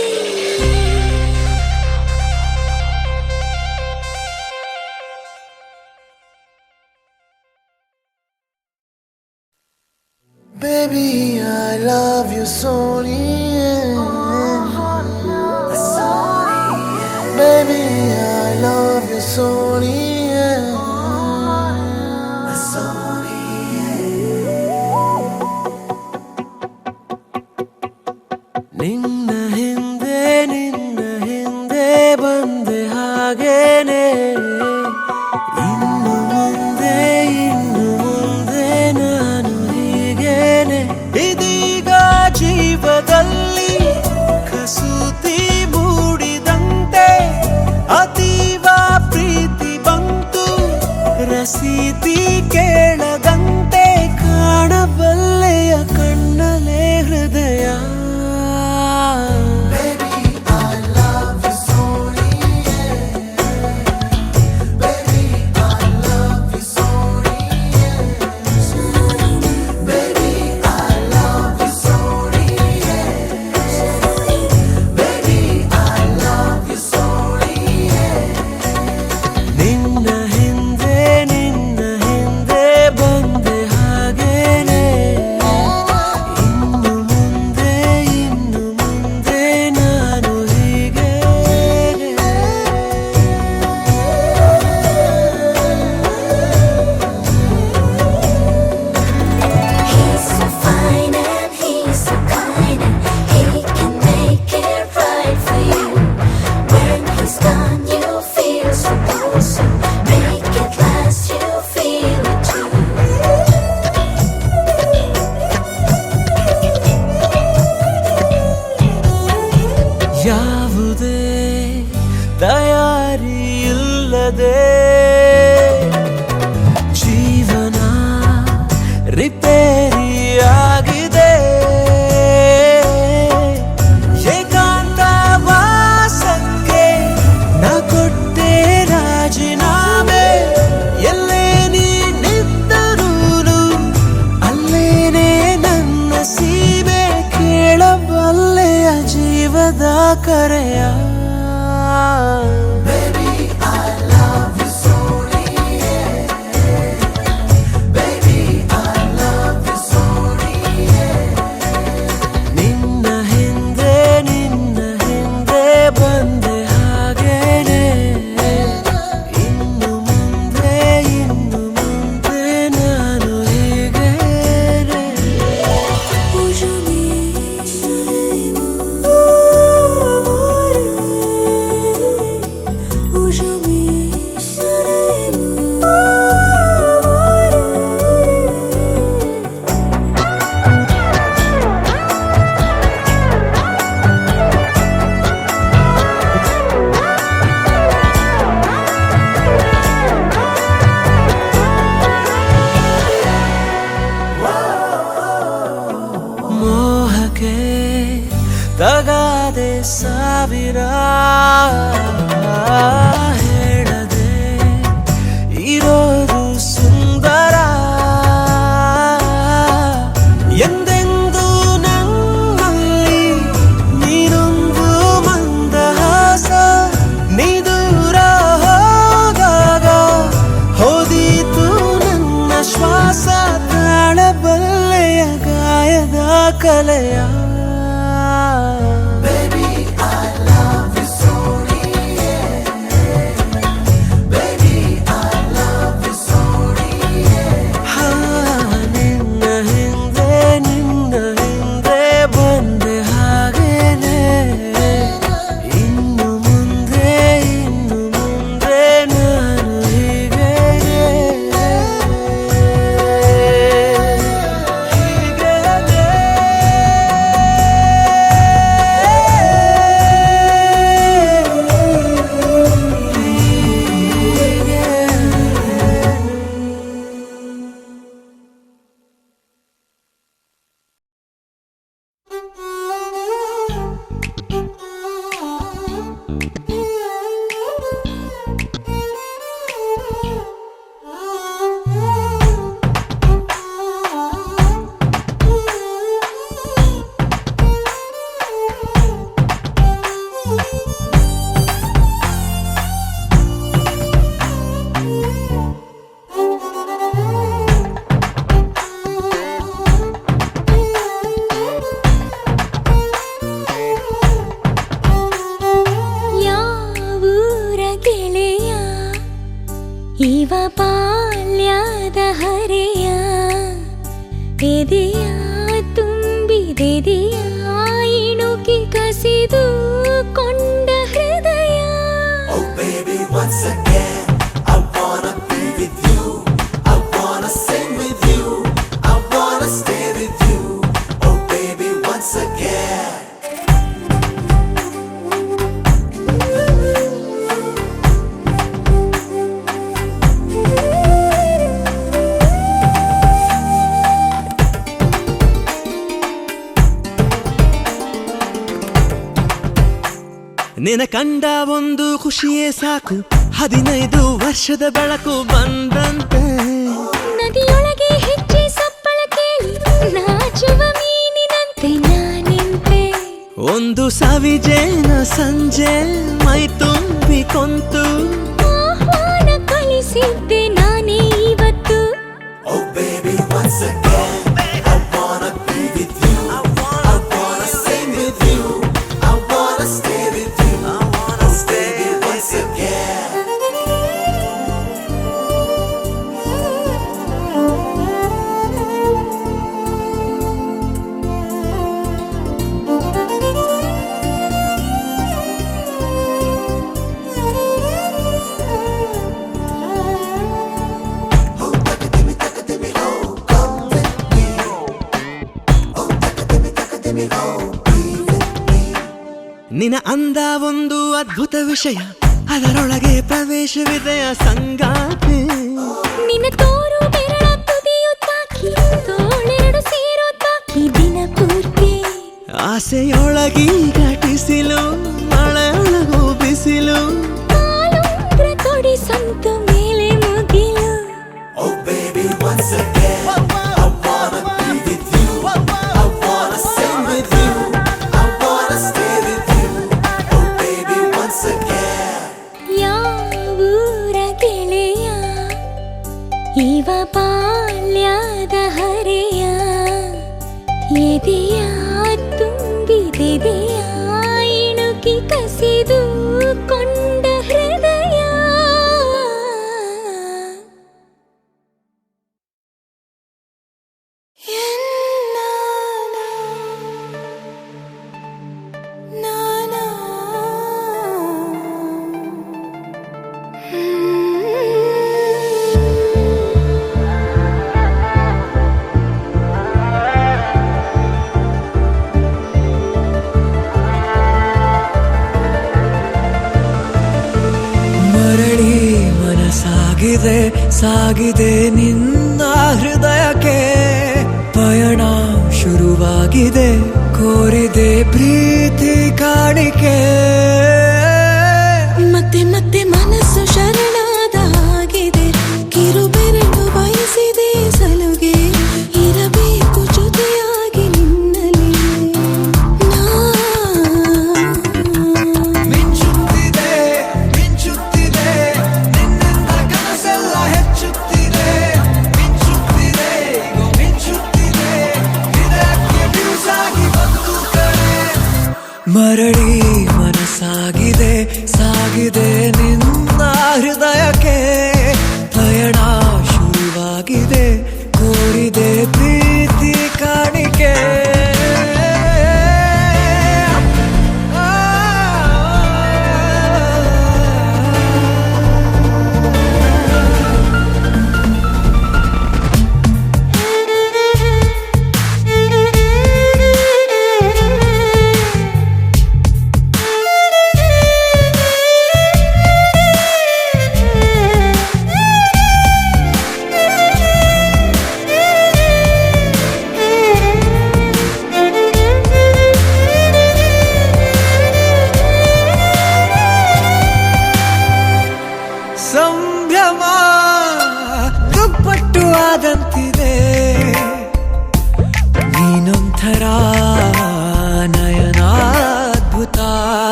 Speaker 2: Baby, I love you Sony. Baby, I love you Sony. ನಿನ್ನ ಹಿಂದೆ ಬಂದೆ ಹಾಗೇನೆ ಇನ್ನು ಮುಂದೆ ನಾನು ಹೀಗೇನೆ ಇದೀಗ ಜೀವದಲ್ಲಿ ಕಸೂತಿ ಮೂಡಿದಂತೆ ಅತೀವ ಪ್ರೀತಿ ಬಂತು ರಸೀದಿ ಕೇಳದಂತೆ ಕಾಣಬಲ್ಲೆಯ ಕಣ್ಣಲೆ ಹೃದಯ. ನಿನ್ನ ಹಿಂದೆ ಬಂದೆ ಹಾಗೇನೆ ಇನ್ನು ಮುಂದೆ ನಾನು ಹೀಗೆ.
Speaker 1: He's so fine and he's so kind and he can make it right for you. When he's gone you feel so awesome. Make it last you feel it too.
Speaker 2: ಯಾವುದೇ ತಯಾರಿ ಇಲ್ಲದೆ ಜೀವನ ರಿಪೇರಿಯಾಗಿದೆ ಏಕಾಂತ ವಾಸಕ್ಕೆ ನಾ ಕೊಟ್ಟೆ ರಾಜೀನಾಮೆ ಎಲ್ಲೇ ನೀನಿದ್ದರೂ ಅಲ್ಲೇನೆ ನನ್ನ ಸೀಮೆ ಕೇಳಬಲ್ಲೆಯ ಜೀವದ ಕರೆಯ. ನಿನ್ನ ಹಿಂದೆ ಬಂದೆ ಹಾಗೇನೆ ಇನ್ನು ಮುಂದೆ ನಾನು ಹೀಗೆ. ಮೋಹಕ್ಕೆ ತಗಾದೆ ಸಾವಿರ ಹೇಳದೆ ಇರೋದು ಸುಂದರ ಎಂದೆಂದು ನನ್ನಲ್ಲಿ ನೀನೊಂದು ಮಂದಹಾಸ ನೀ ದೂರ ಹೋದಾಗ ಹೋದೀತು ನನ್ನ ಶ್ವಾಸ ತಾಳಬಲ್ಲೆಯ ಗಾಯದ ಕಲೆಯ.
Speaker 1: ಎದೆಯ ತುಂಬಿದೆದೆಯ ಇಣುಕಿ ಕಸಿದು ಕೊಂಡ ಹೃದಯ.
Speaker 2: Oh baby, once again, I wanna be with you. I wanna sing with you. I wanna stay with you. Oh baby, once again.
Speaker 3: ನಿನ ಕಂಡ ಒಂದು ಖುಷಿಯೇ ಸಾಕು, 15 ವರ್ಷದ ಬೆಳಕು ಬಂದಂತೆ.
Speaker 1: ನದಿಯೊಳಗೆ ಹೆಜ್ಜೆ ಸಪ್ಪಳ ಕೇಳಿ ನಾಚುವ ಮೀನಿನಂತೆ ನಾನಿಂತೆ.
Speaker 3: ಒಂದು ಸವಿಜೇನ ಸಂಜೆ ಮೈ ತುಂಬಿ ಕೊಂತು
Speaker 1: ಆಹ್ವಾನ ಕಳಿಸಿದ್ದೆ ನಾನೇ ಇವತ್ತು.
Speaker 2: Oh baby, once again, I wanna be with you. I wanna sing with you. I wanna stay with you. Oh baby, once again.
Speaker 3: ನಿನ ಅಂದ ಒಂದು ಅದ್ಭುತ ವಿಷಯ, ಅದರೊಳಗೆ ಪ್ರವೇಶವಿದೆಯ ಸಂಗಾತಿ.
Speaker 1: ನಿನ್ನ ತೋರು ಬೆರಳ ತುದಿಯು ತಾಕಿ ತೋಳೆರಡು ಸೇರೋ ತಾಕಿ ದಿನ ಪೂರ್ತಿ.
Speaker 3: ಆಸೆಯೊಳಗಿ ಘಟಿಸಿಲು ಮಳೆಯೊಳಗು ಬಿಸಿಲು.
Speaker 1: ಕಾಲುಂಗ್ರ ತೊಡಿ ಸಂತು ಮೇಲೆ ಮುಗಿಲು.
Speaker 2: Oh baby, once again, I wanna be with you. I wanna sing with you. I wanna stay with you. Oh baby, once again.
Speaker 1: ಯಾವೂರ ಗೆಳೆಯ ಇವ ಬಾಲ್ಯದ ಹರೆಯ. ಎದೆಯ ತುಂಬಿದೆದೆಯ ಇಣುಕಿ ಕಸಿದು ಕೊಂಡ ಹೃದಯ.
Speaker 3: ಮರಳಿ ಮನಸಾಗಿದೆ ಸಾಗಿದೆ ನಿನ್ನ ಹೃದಯಕ್ಕೆ. ಪಯಣ ಶುರುವಾಗಿದೆ, ಕೋರಿದೆ ಪ್ರೀತಿ ಕಾಣಿಕೆ.
Speaker 1: ಮತ್ತೆ ಮತ್ತೆ ಮನಸ್ಸು ಶರಣಾದ ಹಾಗಿದೆ, ಕಿರುಬೆರಳು ಬಯಸಿದೆ ಸಲುಗೆ. ಇರಬೇಕು ಜೊತೆಯಾಗಿ ನಿನ್ನಲ್ಲಿ
Speaker 3: ಮಿಂಚುತ್ತಿದೆ ಮಿಂಚುತ್ತಿದೆ ನಿನ್ನಿಂದ ಕನಸೆಲ್ಲ ಹೆಚ್ಚುತ್ತಿದೆ. ಮಿಂಚುತ್ತಿದೆ ಈಗ ಮಿಂಚುತ್ತಿದೆ, ಇದಕ್ಕೆ ಬಿರುಸಾಗಿ ಬಂತು ಕಡೆ. ಮರಳಿ ಮನಸ್ಸಾಗಿದೆ ಸಾಗಿದೆ ನಿನ್ನ ಹೃದಯಕ್ಕೆ. ಪಯಣ ಶುರುವಾಗಿದೆ, ಕೋರಿದೆ ಪ್ರೀತಿ ಕಾಣಿಕೆ.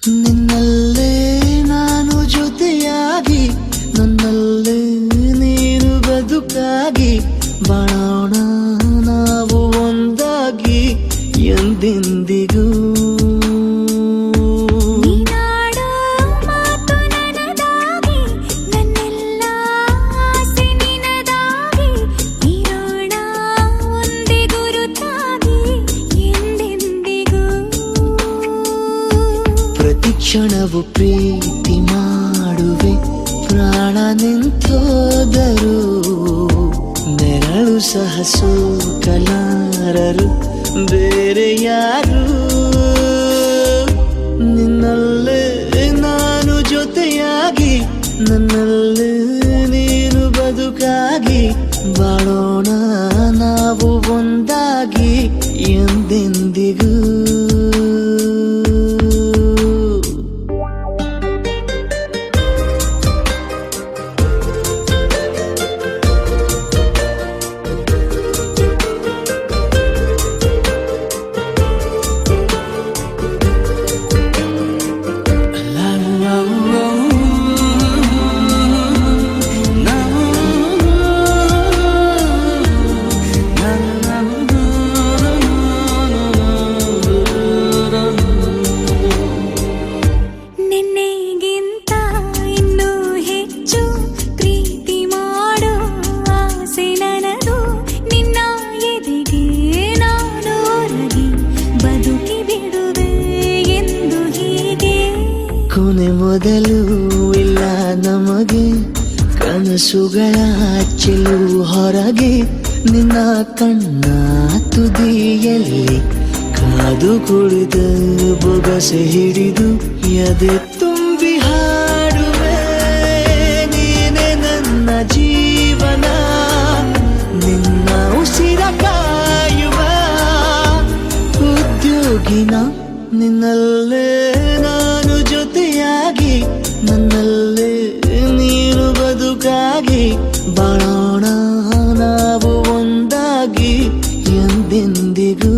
Speaker 6: ನಿನ್ನಲ್ಲೇ ನಾನು ಜೊತೆಯಾಗಿ ನನ್ನಲ್ಲೇ ನೀನು ಬದುಕಾಗಿ ಬಾಳೋಣ ನಾವು ಒಂದಾಗಿ ಎಂದೆಂದಿಗೂ
Speaker 1: ನೀನಾಡೋ ಮಾತು ನನದಾಗಿ ನನ್ನೆಲ್ಲ ಆಸೆ ನಿನದಾಗಿ ಇರೋಣ ಒಂದೇ ಗುರುತಾಗಿ ಎಂದೆಂದಿಗೂ
Speaker 6: ಪ್ರತಿ ಕ್ಷಣವು ಪ್ರೀತಿ ಮಾಡುವೆ ಪ್ರಾಣ ನಿಂತೋದರು ನೆರಳು ಸಹ ಸೋಕಲಾರರು ಬೇರೆ ಯಾರು ನಿನ್ನಲ್ಲೇ ನಾನು ಜೊತೆಯಾಗಿ ನನ್ನಲ್ಲೇ ನೀನು ಬದುಕಾಗಿ ಬಾಳೋಣ ನಾವು ಒಂದಾಗಿ ಎಂದೆಂದಿಗೂ
Speaker 1: ನಿನ್ನೆಗಿಂತ ಇನ್ನೂ ಹೆಚ್ಚು ಪ್ರೀತಿ ಮಾಡೋ ಆಸೆ ನನದು ನಿನ್ನ ಎದೆಗೆ ನಾನು ಒರಗಿ ಬದುಕಿ ಬಿಡುವೆ ಎಂದು ಹೀಗೆ
Speaker 6: ಕೊನೆ ಮೊದಲು ಇಲ್ಲ ನಮಗೆ ಕನಸುಗಳ ಚೆಲು ಹೊರಗೆ ನಿನ್ನ ಕಣ್ಣ ತುದಿಯಲ್ಲಿ ಕಾದು ಕುಳಿತ ಬೊಗಸೆ ಹಿಡಿದು ಎದೆ ತುಂಬಿ ಹಾಡುವೆ ನೀನೆ ನನ್ನ ಜೀವನ ನಿನ್ನ ಉಸಿರ ಕಾಯುವ ಉದ್ಯೋಗಿನ ನಿನ್ನಲ್ಲೇ ನಾನು ಜೊತೆಯಾಗಿ ನನ್ನಲ್ಲೇ ನೀನು ಬದುಕಾಗಿ ಬಾಳೋಣ ನಾವು ಒಂದಾಗಿ ಎಂದೆಂದಿಗೂ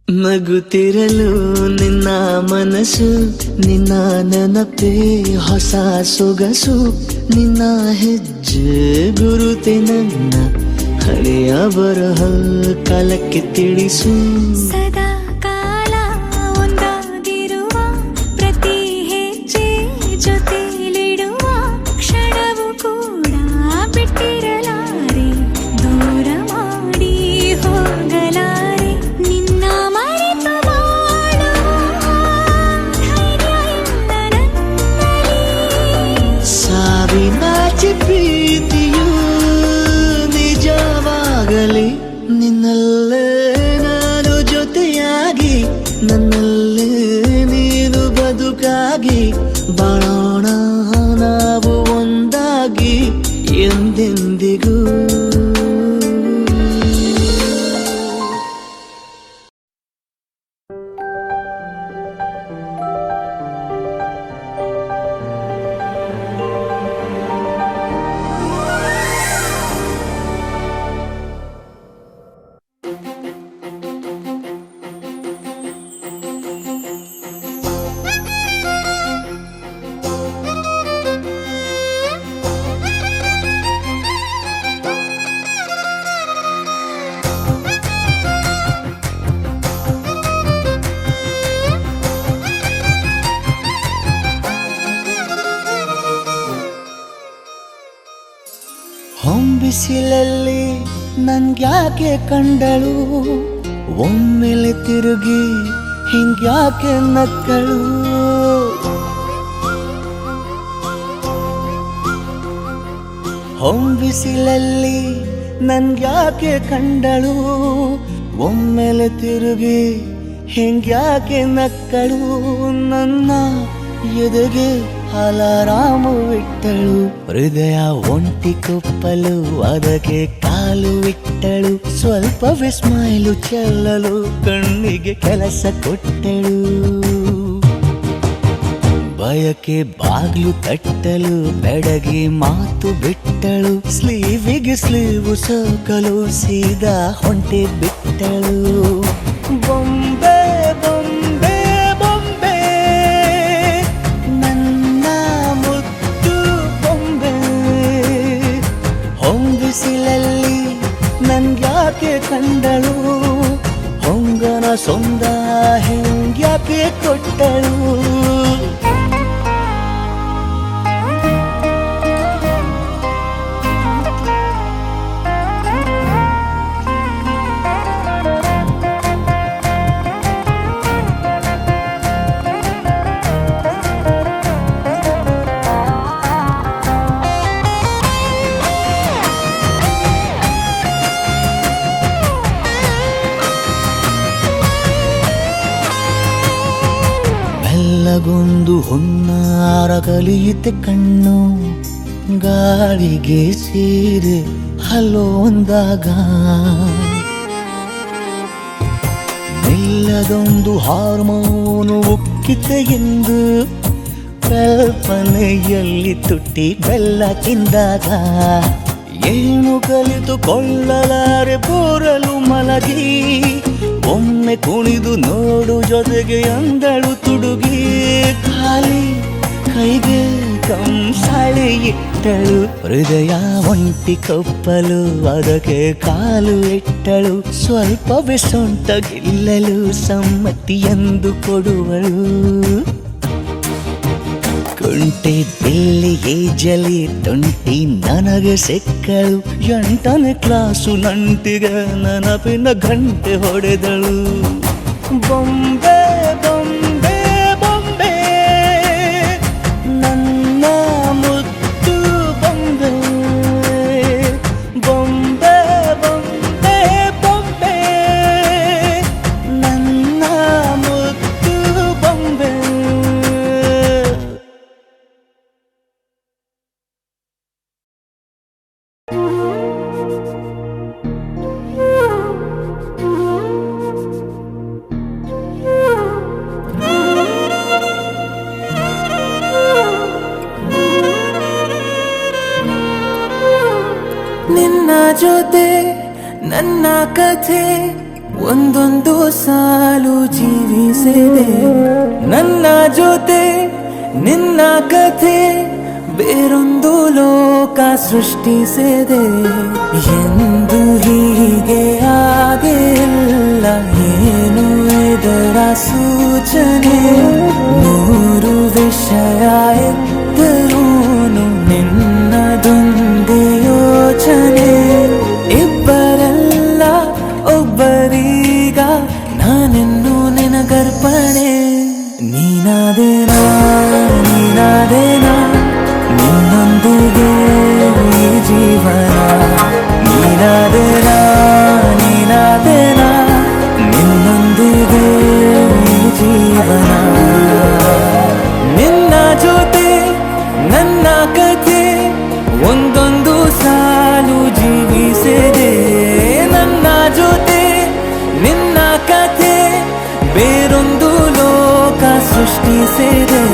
Speaker 6: ನಗುತ್ತಿರಲು ನಿನ್ನ ಮನಸ್ಸು ನಿನ್ನ ನೆನಪೇ ಹೊಸ ಸೊಗಸು ನಿನ್ನ ಹೆಜ್ಜೆ ಗುರುತೆ ನನ್ನ ಹಳೆಯ ಬರಹ ಕಾಲಕ್ಕೆ ತಿಳಿಸು
Speaker 1: ಸದಾ ಕಾಲ ಒಂದಾಗಿರುವ ಪ್ರತಿ ಹೆಜ್ಜೆ ಜೊತೆಲಿಡುವ ಕ್ಷಣವು ಕೂಡ ಬಿಟ್ಟಿರಲಾರೆ ದೂರ ಮಾಡಿ ಹೋಗಲಾರೆ ನಿನ್ನ ಮರೆತು ಬಾಳುವ ಧೈರ್ಯ ಇಲ್ಲ ನನ್ನಲ್ಲಿ
Speaker 6: ಸಾವಿನಾಚೆ ಪ್ರೀತಿಯು ನಿಜವಾಗಲಿ ನಿನ್ನಲ್ಲೇ ನಾನು ಜೊತೆಯಾಗಿ ನನ್ನಲ್ಲೇ ನೀನು ಬದುಕಾಗಿ ಬಾಳೋಣ ನಾವು ಒಂದಾಗಿ ಎಂದೆಂದಿಗೂ ಹೊಂಬಿಸಿಲಲ್ಲಿ ನನ್ಗ್ಯಾಕೆ ಕಂಡಳು ಒಮ್ಮೆಲೆ ತಿರುಗಿ ಹಿಂಗ್ಯಾಕೆ ನಕ್ಕಳು ಹೊಂಬಿಸಿಲಲ್ಲಿ ನನ್ಗ್ಯಾಕೆ ಕಂಡಳು ಒಮ್ಮೆಲೆ ತಿರುಗಿ ಹಿಂಗ್ಯಾಕೆ ನಕ್ಕಳು ನನ್ನ ಎದೆಗೆ ಅಲಾರಾಮು ಇಟ್ಟಳು ಹೃದಯ ಒಂಟಿ ಕೊಪ್ಪಲು ಅದಕ್ಕೆ ಕಾಲು ಇಟ್ಟಳು ಸ್ವಲ್ಪ ವಿಸ್ಮೈಲು ಚೆಲ್ಲಲು ಕಣ್ಣಿಗೆ ಕೆಲಸ ಕೊಟ್ಟಳು ಬಯಕೆ ಬಾಗ್ಲು ತಟ್ಟಲು ಬೆಡಗಿ ಮಾತು ಬಿಟ್ಟಳು ಸ್ಲೀವಿಗೆ ಸ್ಲೀವು ಸೋಕಲು ಸೀದಾ ಹೊಂಟೆ ಬಿಟ್ಟಳು ಬೊಂಬೆ ಬೊಂಬೆ ಬೊಂಬೆ ನನ್ನ ಮುದ್ದು ಬೊಂಬೆ ಹೊಂಬಿಸಿಲಲ್ಲಿ ನನ್ಗ್ಯಾಕೆ ಕಂಡಳು ಹೊಂಗನ ಸೊಂದ ಹೆಂಗ್ಯಾಕೆ ಕೊಟ್ಟಳು ಬೆಲ್ಲಗೊಂದು ಹೊನ್ನಾರ ಕಲಿಯುತ್ತೆ ಕಣ್ಣು ಗಾಳಿಗೆ ಸೀರೆ ಹಲೋ ಅಂದಾಗ ನಿಲ್ಲದೊಂದು ಹಾರ್ಮೋನು ಉಕ್ಕಿತೆ ಎಂದು ಕಲ್ಪನೆಯಲ್ಲಿ ತುಟ್ಟಿ ಬೆಲ್ಲ ತಿಂದಾಗ ಏನು ಕಲಿತುಕೊಳ್ಳಲಾರೆ ಬೋರಲು ಮಲಗಿ ಒಮ್ಮೆ ಕುಣಿದು ನೋಡು ಜೊತೆಗೆ ಅಂದಳು ತುಡುಗಿ ಖಾಲಿ ಕೈಗೆ ಕಂಸಾಳೆ ಇಟ್ಟಳು ಹೃದಯ ಒಂಟಿ ಕೊಪ್ಪಲು ಅದಕ್ಕೆ ಕಾಲು ಇಟ್ಟಳು ಸ್ವಲ್ಪವೇ ಸೊಂಟ ಗಿಲ್ಲಲು ಸಮ್ಮತಿಯೆಂದು ಕೊಡುವಳು ಕುಂಟೆ ಬಿಲ್ಲಿ ಏಜಲಿ ತುಂಟಿ ನನಗೆ ಸಿಕ್ಕಳು 8ನೇ ಕ್ಲಾಸು ನಂಟಿಗೆ ನೆನಪಿನ ಗಂಟೆ ಹೊಡೆದಳು ಬೊಂಬೆ ಬೊಂಬೆ ಬೊಂಬೆ ನನ್ನ ಮುದ್ದು ಬೊಂಬೆ ಬೊಂಬೆ ಬೊಂಬೆ ಬೊಂಬೆ ನನ್ನ ಮುದ್ದು ಬೊಂಬೆ
Speaker 7: ನಿನ್ನ ಜೊತೆ ನನ್ನ ಕಥೆ ಒಂದೊಂದು ಸಾಲು ಜೀವಿಸಿದೆ ನನ್ನ ಜೊತೆ ನಿನ್ನ ಕಥೆ ಬೇರೊಂದು ಲೋಕ ಸೃಷ್ಟಿಸಿದೆ ಎಂದು ಹೀಗೆ ಆಗಿಲ್ಲ ಏನು ಇದರ ಸೂಚನೆ 100 ವಿಷಯ ಎತ್ತರೂನು ನಿನ್ನದೊಂದೇ ಯೋಚನೆ ಇಬ್ಬರಲ್ಲ ಒಬ್ಬರೀಗ ನಾನೆನ್ನು ನಿನಗರ್ಪಣೆ ನೀನಾದೇನಾ ನೀನಾದೇನಾ ನಿನ್ನೊಂದಿಗೆ ಈ ಜೀವನ ನೀನಾದೇನಾ ನೀನಾದೇನಾ ನಿನ್ನೊಂದಿಗೆ ಈ ಜೀವನ ನಿನ್ನ ಜೊತೆ ನನ್ನ ಕಥೆ ಒಂದೊಂದು ಸಾಲು ಜೀವಿಸಿದೆ ನನ್ನ ಜೊತೆ ನಿನ್ನ ಕಥೆ ಬೇರೊಂದು ಲೋಕ ಸೃಷ್ಟಿಸಿದೆ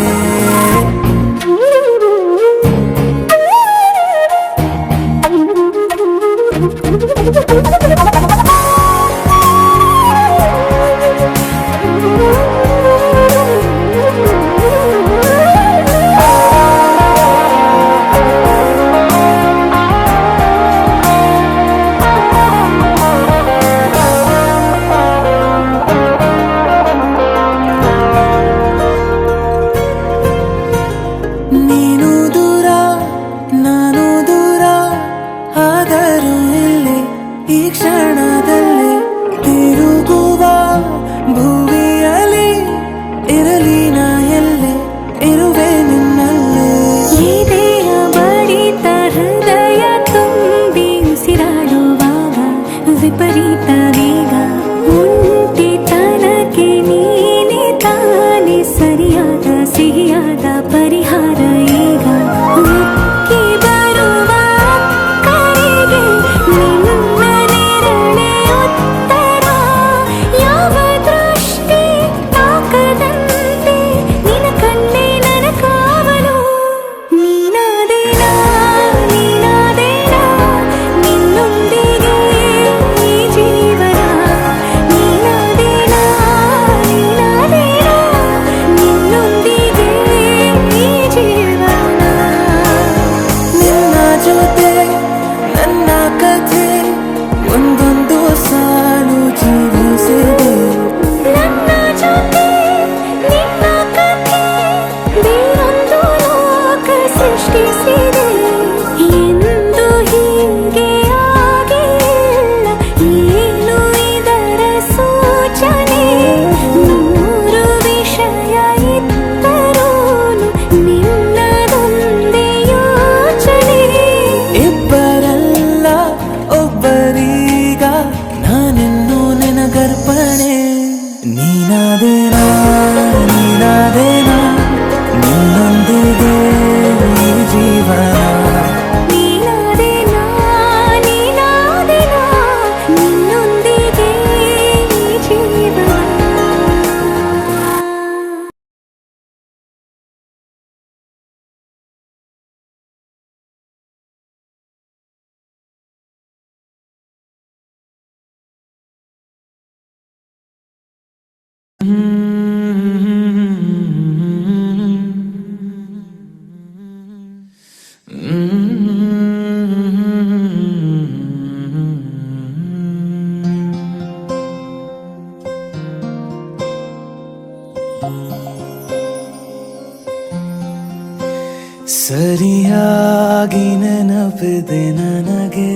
Speaker 7: ಸರಿಯಾಗಿ ನೆನಪಿದೆ ನನಗೆ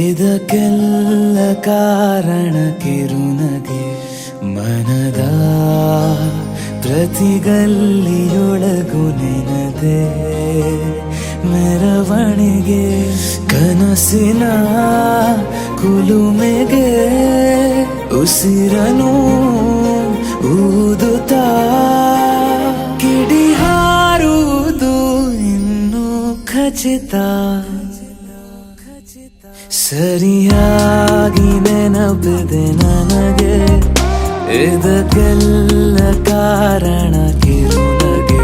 Speaker 7: ಇದಕ್ಕೆಲ್ಲ ಕಾರಣ ಕಿರುನಗೆ ಮನದ ಪ್ರತಿಗಲ್ಲಿಯೊಳಗು ನೆನದೆ ಮೆರವಣಿಗೆ ಕನಸಿನ ಕುಲುಮೆಗೆ ಉಸಿರನು ಊದುತ್ತಾ ಕಿಡಿ ಹಾರುವುದು ಇನ್ನು ಖಚಿತ ಸರಿಯಾಗಿ ನೆನಪಿದೆ ನನಗೆ ಇದಕ್ಕೆಲ್ಲ ಕಾರಣ ಕಿರುನಗೆ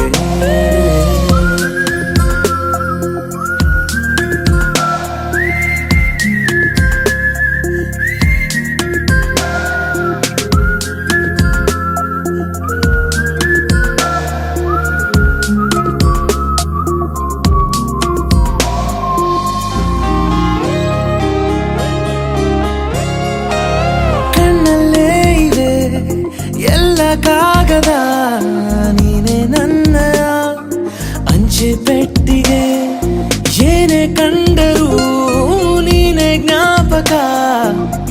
Speaker 7: ಕಾಗದ ನೀನೆ ನನ್ನ ಅಂಚೆ ಪೆಟ್ಟಿಗೆ ಏನೇ ಕಂಡರೂ ನೀನೆ ಜ್ಞಾಪಕ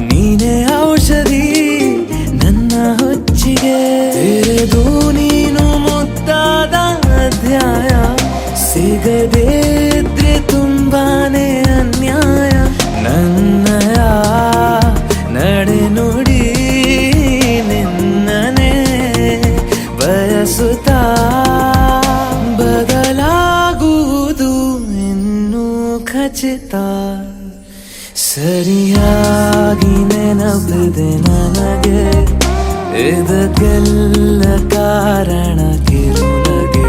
Speaker 7: ನೀನೆ ಔಷಧಿ ನನ್ನ ಹೊಚ್ಚಿಗೆ ತೆರೆದು ನೀನು ಮುದ್ದಾದ ಅಧ್ಯಾಯ ಸಿಗದೇ ಇದ್ರೆ ತುಂಬಾನೇ ಅನ್ಯಾಯ ನನ್ನಯ ನಡೆ ನುಡಿ ಬಯಸುತ್ತಾ ಬದಲಾಗುವುದು ಇನ್ನೂ ಖಚಿತ ಸರಿಯಾಗಿ ನೆನಪಿದೆ ನನಗೆ ಇದಕ್ಕೆಲ್ಲ ಕಾರಣ ಕಿರುನಗೆ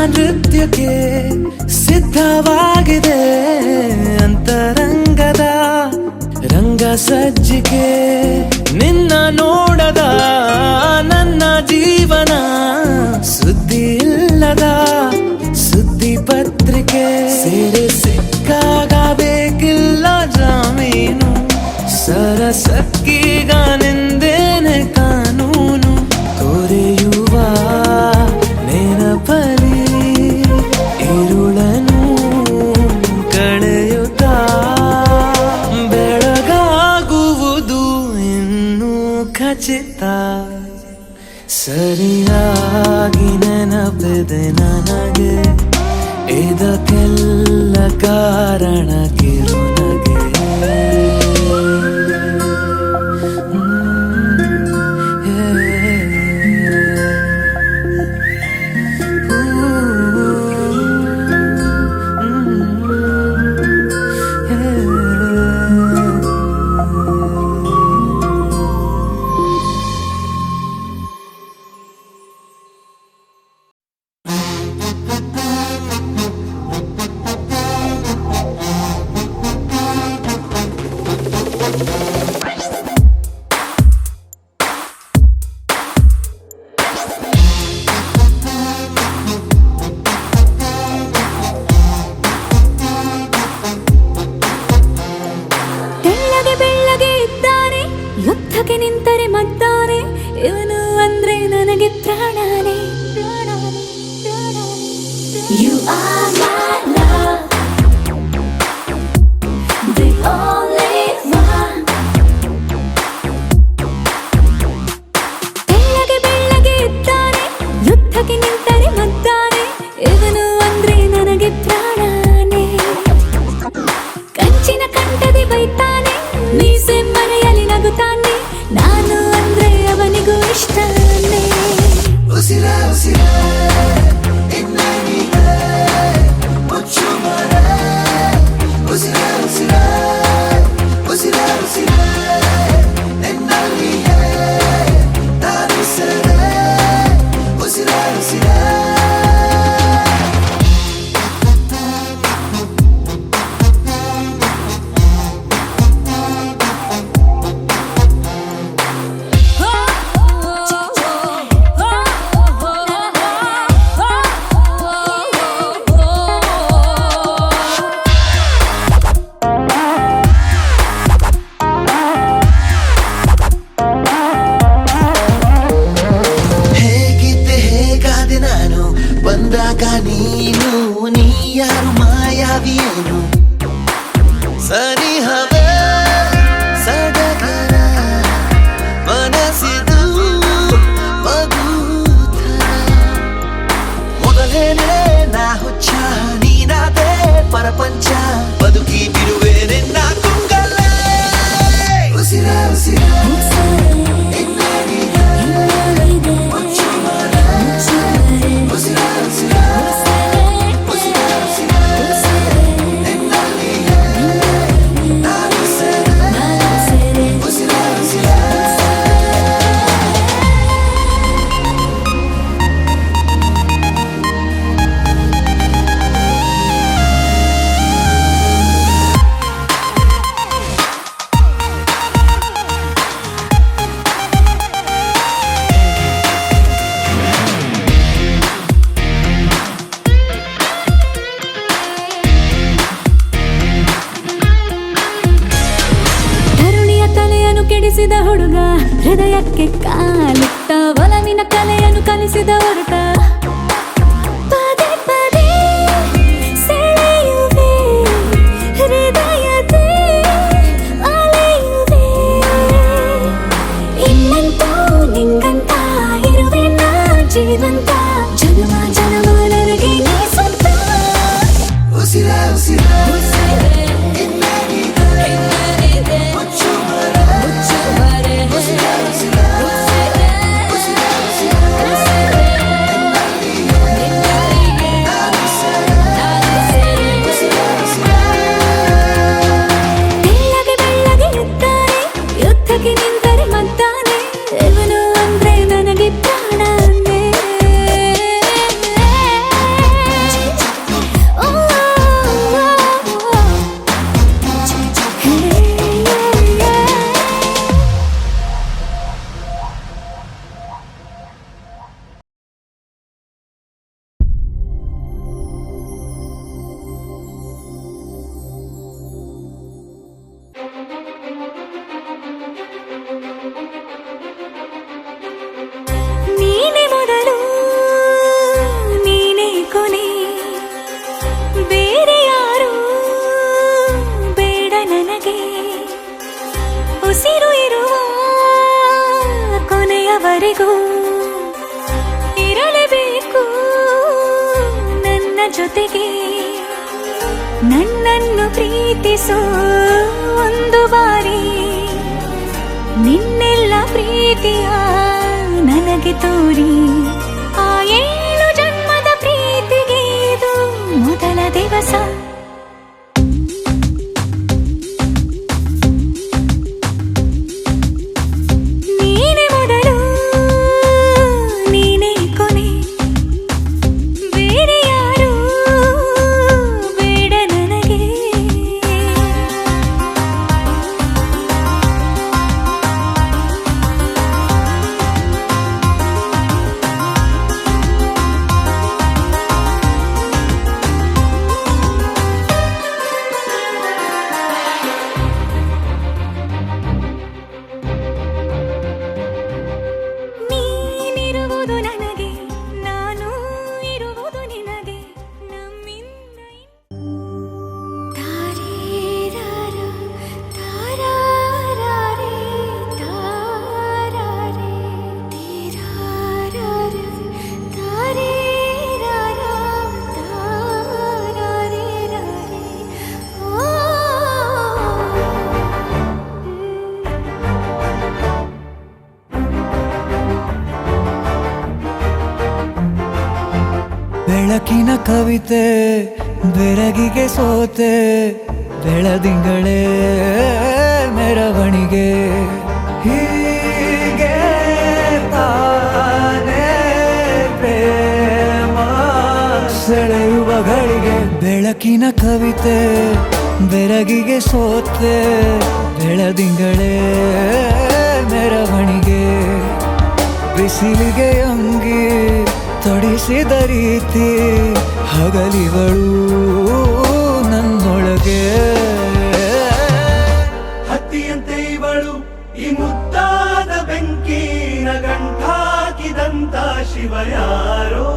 Speaker 7: ನೃತ್ಯಕ್ಕೆ ಸಿದ್ಧವಾಗಿದೆ ಅಂತರಂಗದ ರಂಗ ಸಜ್ಜಿಕೆ ನಿನ್ನ ನೋಡದ ನನ್ನ ಜೀವನ ಸುದ್ದಿ ಇಲ್ಲದ ಸುದ್ದಿ ಪತ್ರಿಕೆ ಸೇರೆ ಸಿಕ್ಕಾಗ ಬೇಕಿಲ್ಲ ಜಾಮೀನು ಸರಸಕ್ಕೀಗ ನಿಂದೇನೆ ಕಾನೂನು ತೊರೆಯುವ ನೆನಪಲಿ ഇരുളനു ಕಳೆಯುತ್ತಾ ಬೆಳಗಾಗುವುದು ಇನ್ನೂ ಖಚಿತ ಸರಿಯಾಗಿ ನೆನಪಿದೆ ನನಗೆ ಇದಕ್ಕೆಲ್ಲ ಕಾರಣ ಕಿರುನಗೆ
Speaker 1: You are my love, the only one.
Speaker 2: ನೀ ಯಾರು ಮಾಯಾವಿಯೇನು ಸನಿಹವೇ ಸಡಗರ ಮನಸ್ಸಿದು ಮಧುಥರ ಮೊದಲೇನೆ ನಾ ಹುಚ್ಚ ನೀನಾದೆ ಪರಪಂಚ ಬದುಕಿ ಬಿಡುವೆ ನಿನ್ನ ಕುಂಗಲೇ ಉಸಿರ ಉಸಿರ
Speaker 1: ಕೆಡಿಸಿದ ಹುಡುಗ ಹೃದಯಕ್ಕೆ ಕಾಲಿಟ್ಟ ಒಲವಿನ ಕಲೆಯನ್ನು ಕಲಿಸಿದ ಹೊರಟ ಪದೇ ಪದೇ ಸೆಳೆಯುವೆ ಹೃದಯದ ಅಲೆಯುವೆ ಇನ್ನಂತೂ ನಿಂಗಂತ ಇರುವೆ ನಾ ಜೀವಂತ ಜನ್ಮ ಜನ್ಮ ನನಗೆ ನೀ ಸ್ವಂತ
Speaker 2: ಉಸಿರ ಉಸಿರ
Speaker 1: ಇರಲೇಬೇಕು ನನ್ನ ಜೊತೆಗೆ ನನ್ನನ್ನು ಪ್ರೀತಿಸೋ ಒಂದು ಬಾರಿ ನಿನ್ನೆಲ್ಲ ಪ್ರೀತಿಯ ನನಗೆ ತೋರಿ ಆ 7 ಜನ್ಮದ ಪ್ರೀತಿಗೆ ಇದು ಮೊದಲ ದಿವಸ
Speaker 6: ಬೆಳಕಿನ ಕವಿತೆ ಬೆರಗಿಗೆ ಸೋತೆ ಬೆಳದಿಂಗಳೇ ಮೆರವಣಿಗೆ ಹೀಗೆ ತಾನೇ ಪ್ರೇಮ ಸೆಳೆಯುವ ಗಳಿಗೆ ಬೆಳಕಿನ ಕವಿತೆ ಬೆರಗಿಗೆ ಸೋತೆ ಬೆಳದಿಂಗಳೇ ಮೆರವಣಿಗೆ ಬಿಸಿಲಿಗೆ ಅಂಗಿ ತೊಡಿಸಿದ ರೀತಿ ಹಗಲಿಗಳು ನನ್ನೊಳಗೆ
Speaker 3: ಹತ್ತಿಯಂತೆ ಇವಳು ಈ ಮುದ್ದಾದ ಬೆಂಕಿನ ಗಂಟಾಕಿದಂತ ಶಿವ ಯಾರೋ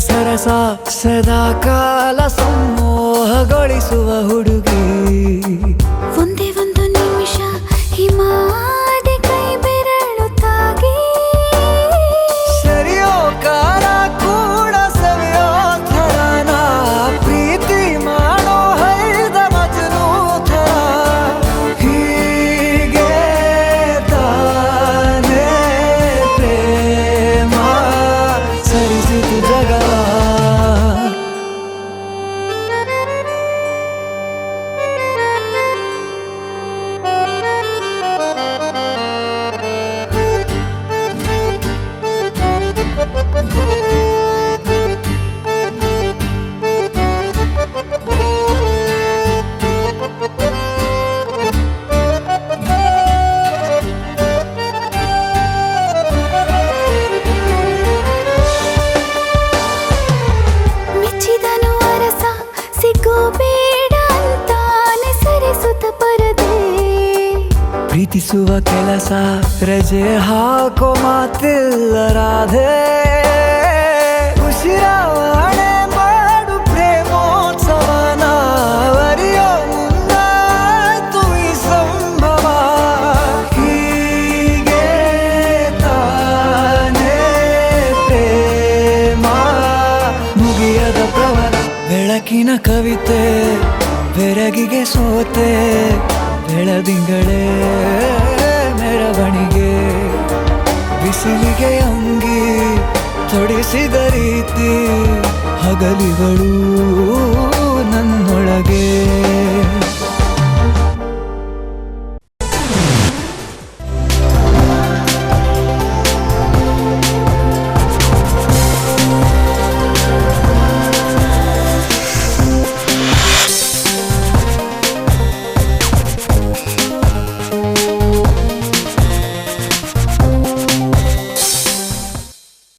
Speaker 6: ಸರಸ ಸದಾ ಕಾಲ ಸಂಮೋಹಗೊಳಿಸುವ ಹುಡುಗಿ.
Speaker 1: ಒಂದೇ ಒಂದು ನಿಮಿಷ ಹಿಮಾದಿ ಕೈ ಬೆರಳು ತಾಗಿ
Speaker 6: ಸರಿಯೋ ಕಾಲ ಕೂಡ ಸವಿಯೋ ಥರನ ಪ್ರೀತಿ ಮಾಡೋ ಹೈದ ಮಜನು ಥರ. ಹೀಗೆ ತಾನೇ ಪ್ರೇಮ ಸರಿಸಿತು ಜಗ.
Speaker 1: ಮೆಚ್ಚಿದನು ಅರಸ ಸಿಗೋ ಬೇಡ ಅಂತಾನೆ ಸರಿಸುತ್ತ ಪರದೆ.
Speaker 6: ಪ್ರೀತಿಸುವ ಕೆಲಸ ರಜೆ ಹಾಕೋ ಮಾತಿಲ್ಲ ರಾಧೆ. ಉಸಿರಾವಣೆ ಮಾಡು ಪ್ರೇಮೋತ್ಸವನ ಅರಿಯೋ ಮುಂದಾಯ್ತು ಈ ಸಂಭವ. ಹೀಗೆ ತಾನೇ ಪ್ರೇಮ ಮುಗಿಯದ ಪ್ರವರ. ಬೆಳಕಿನ ಕವಿತೆ ಬೆರಗಿಗೆ ಸೋತೆ ಬೆಳದಿಂಗಳೇ ಮೆರವಣಿಗೆ. ಬಿಸಿಲಿಗೆ ಅಂಗಿ ತೊಡಿಸಿದ ರೀತಿ ಹಗಲಿಗಳು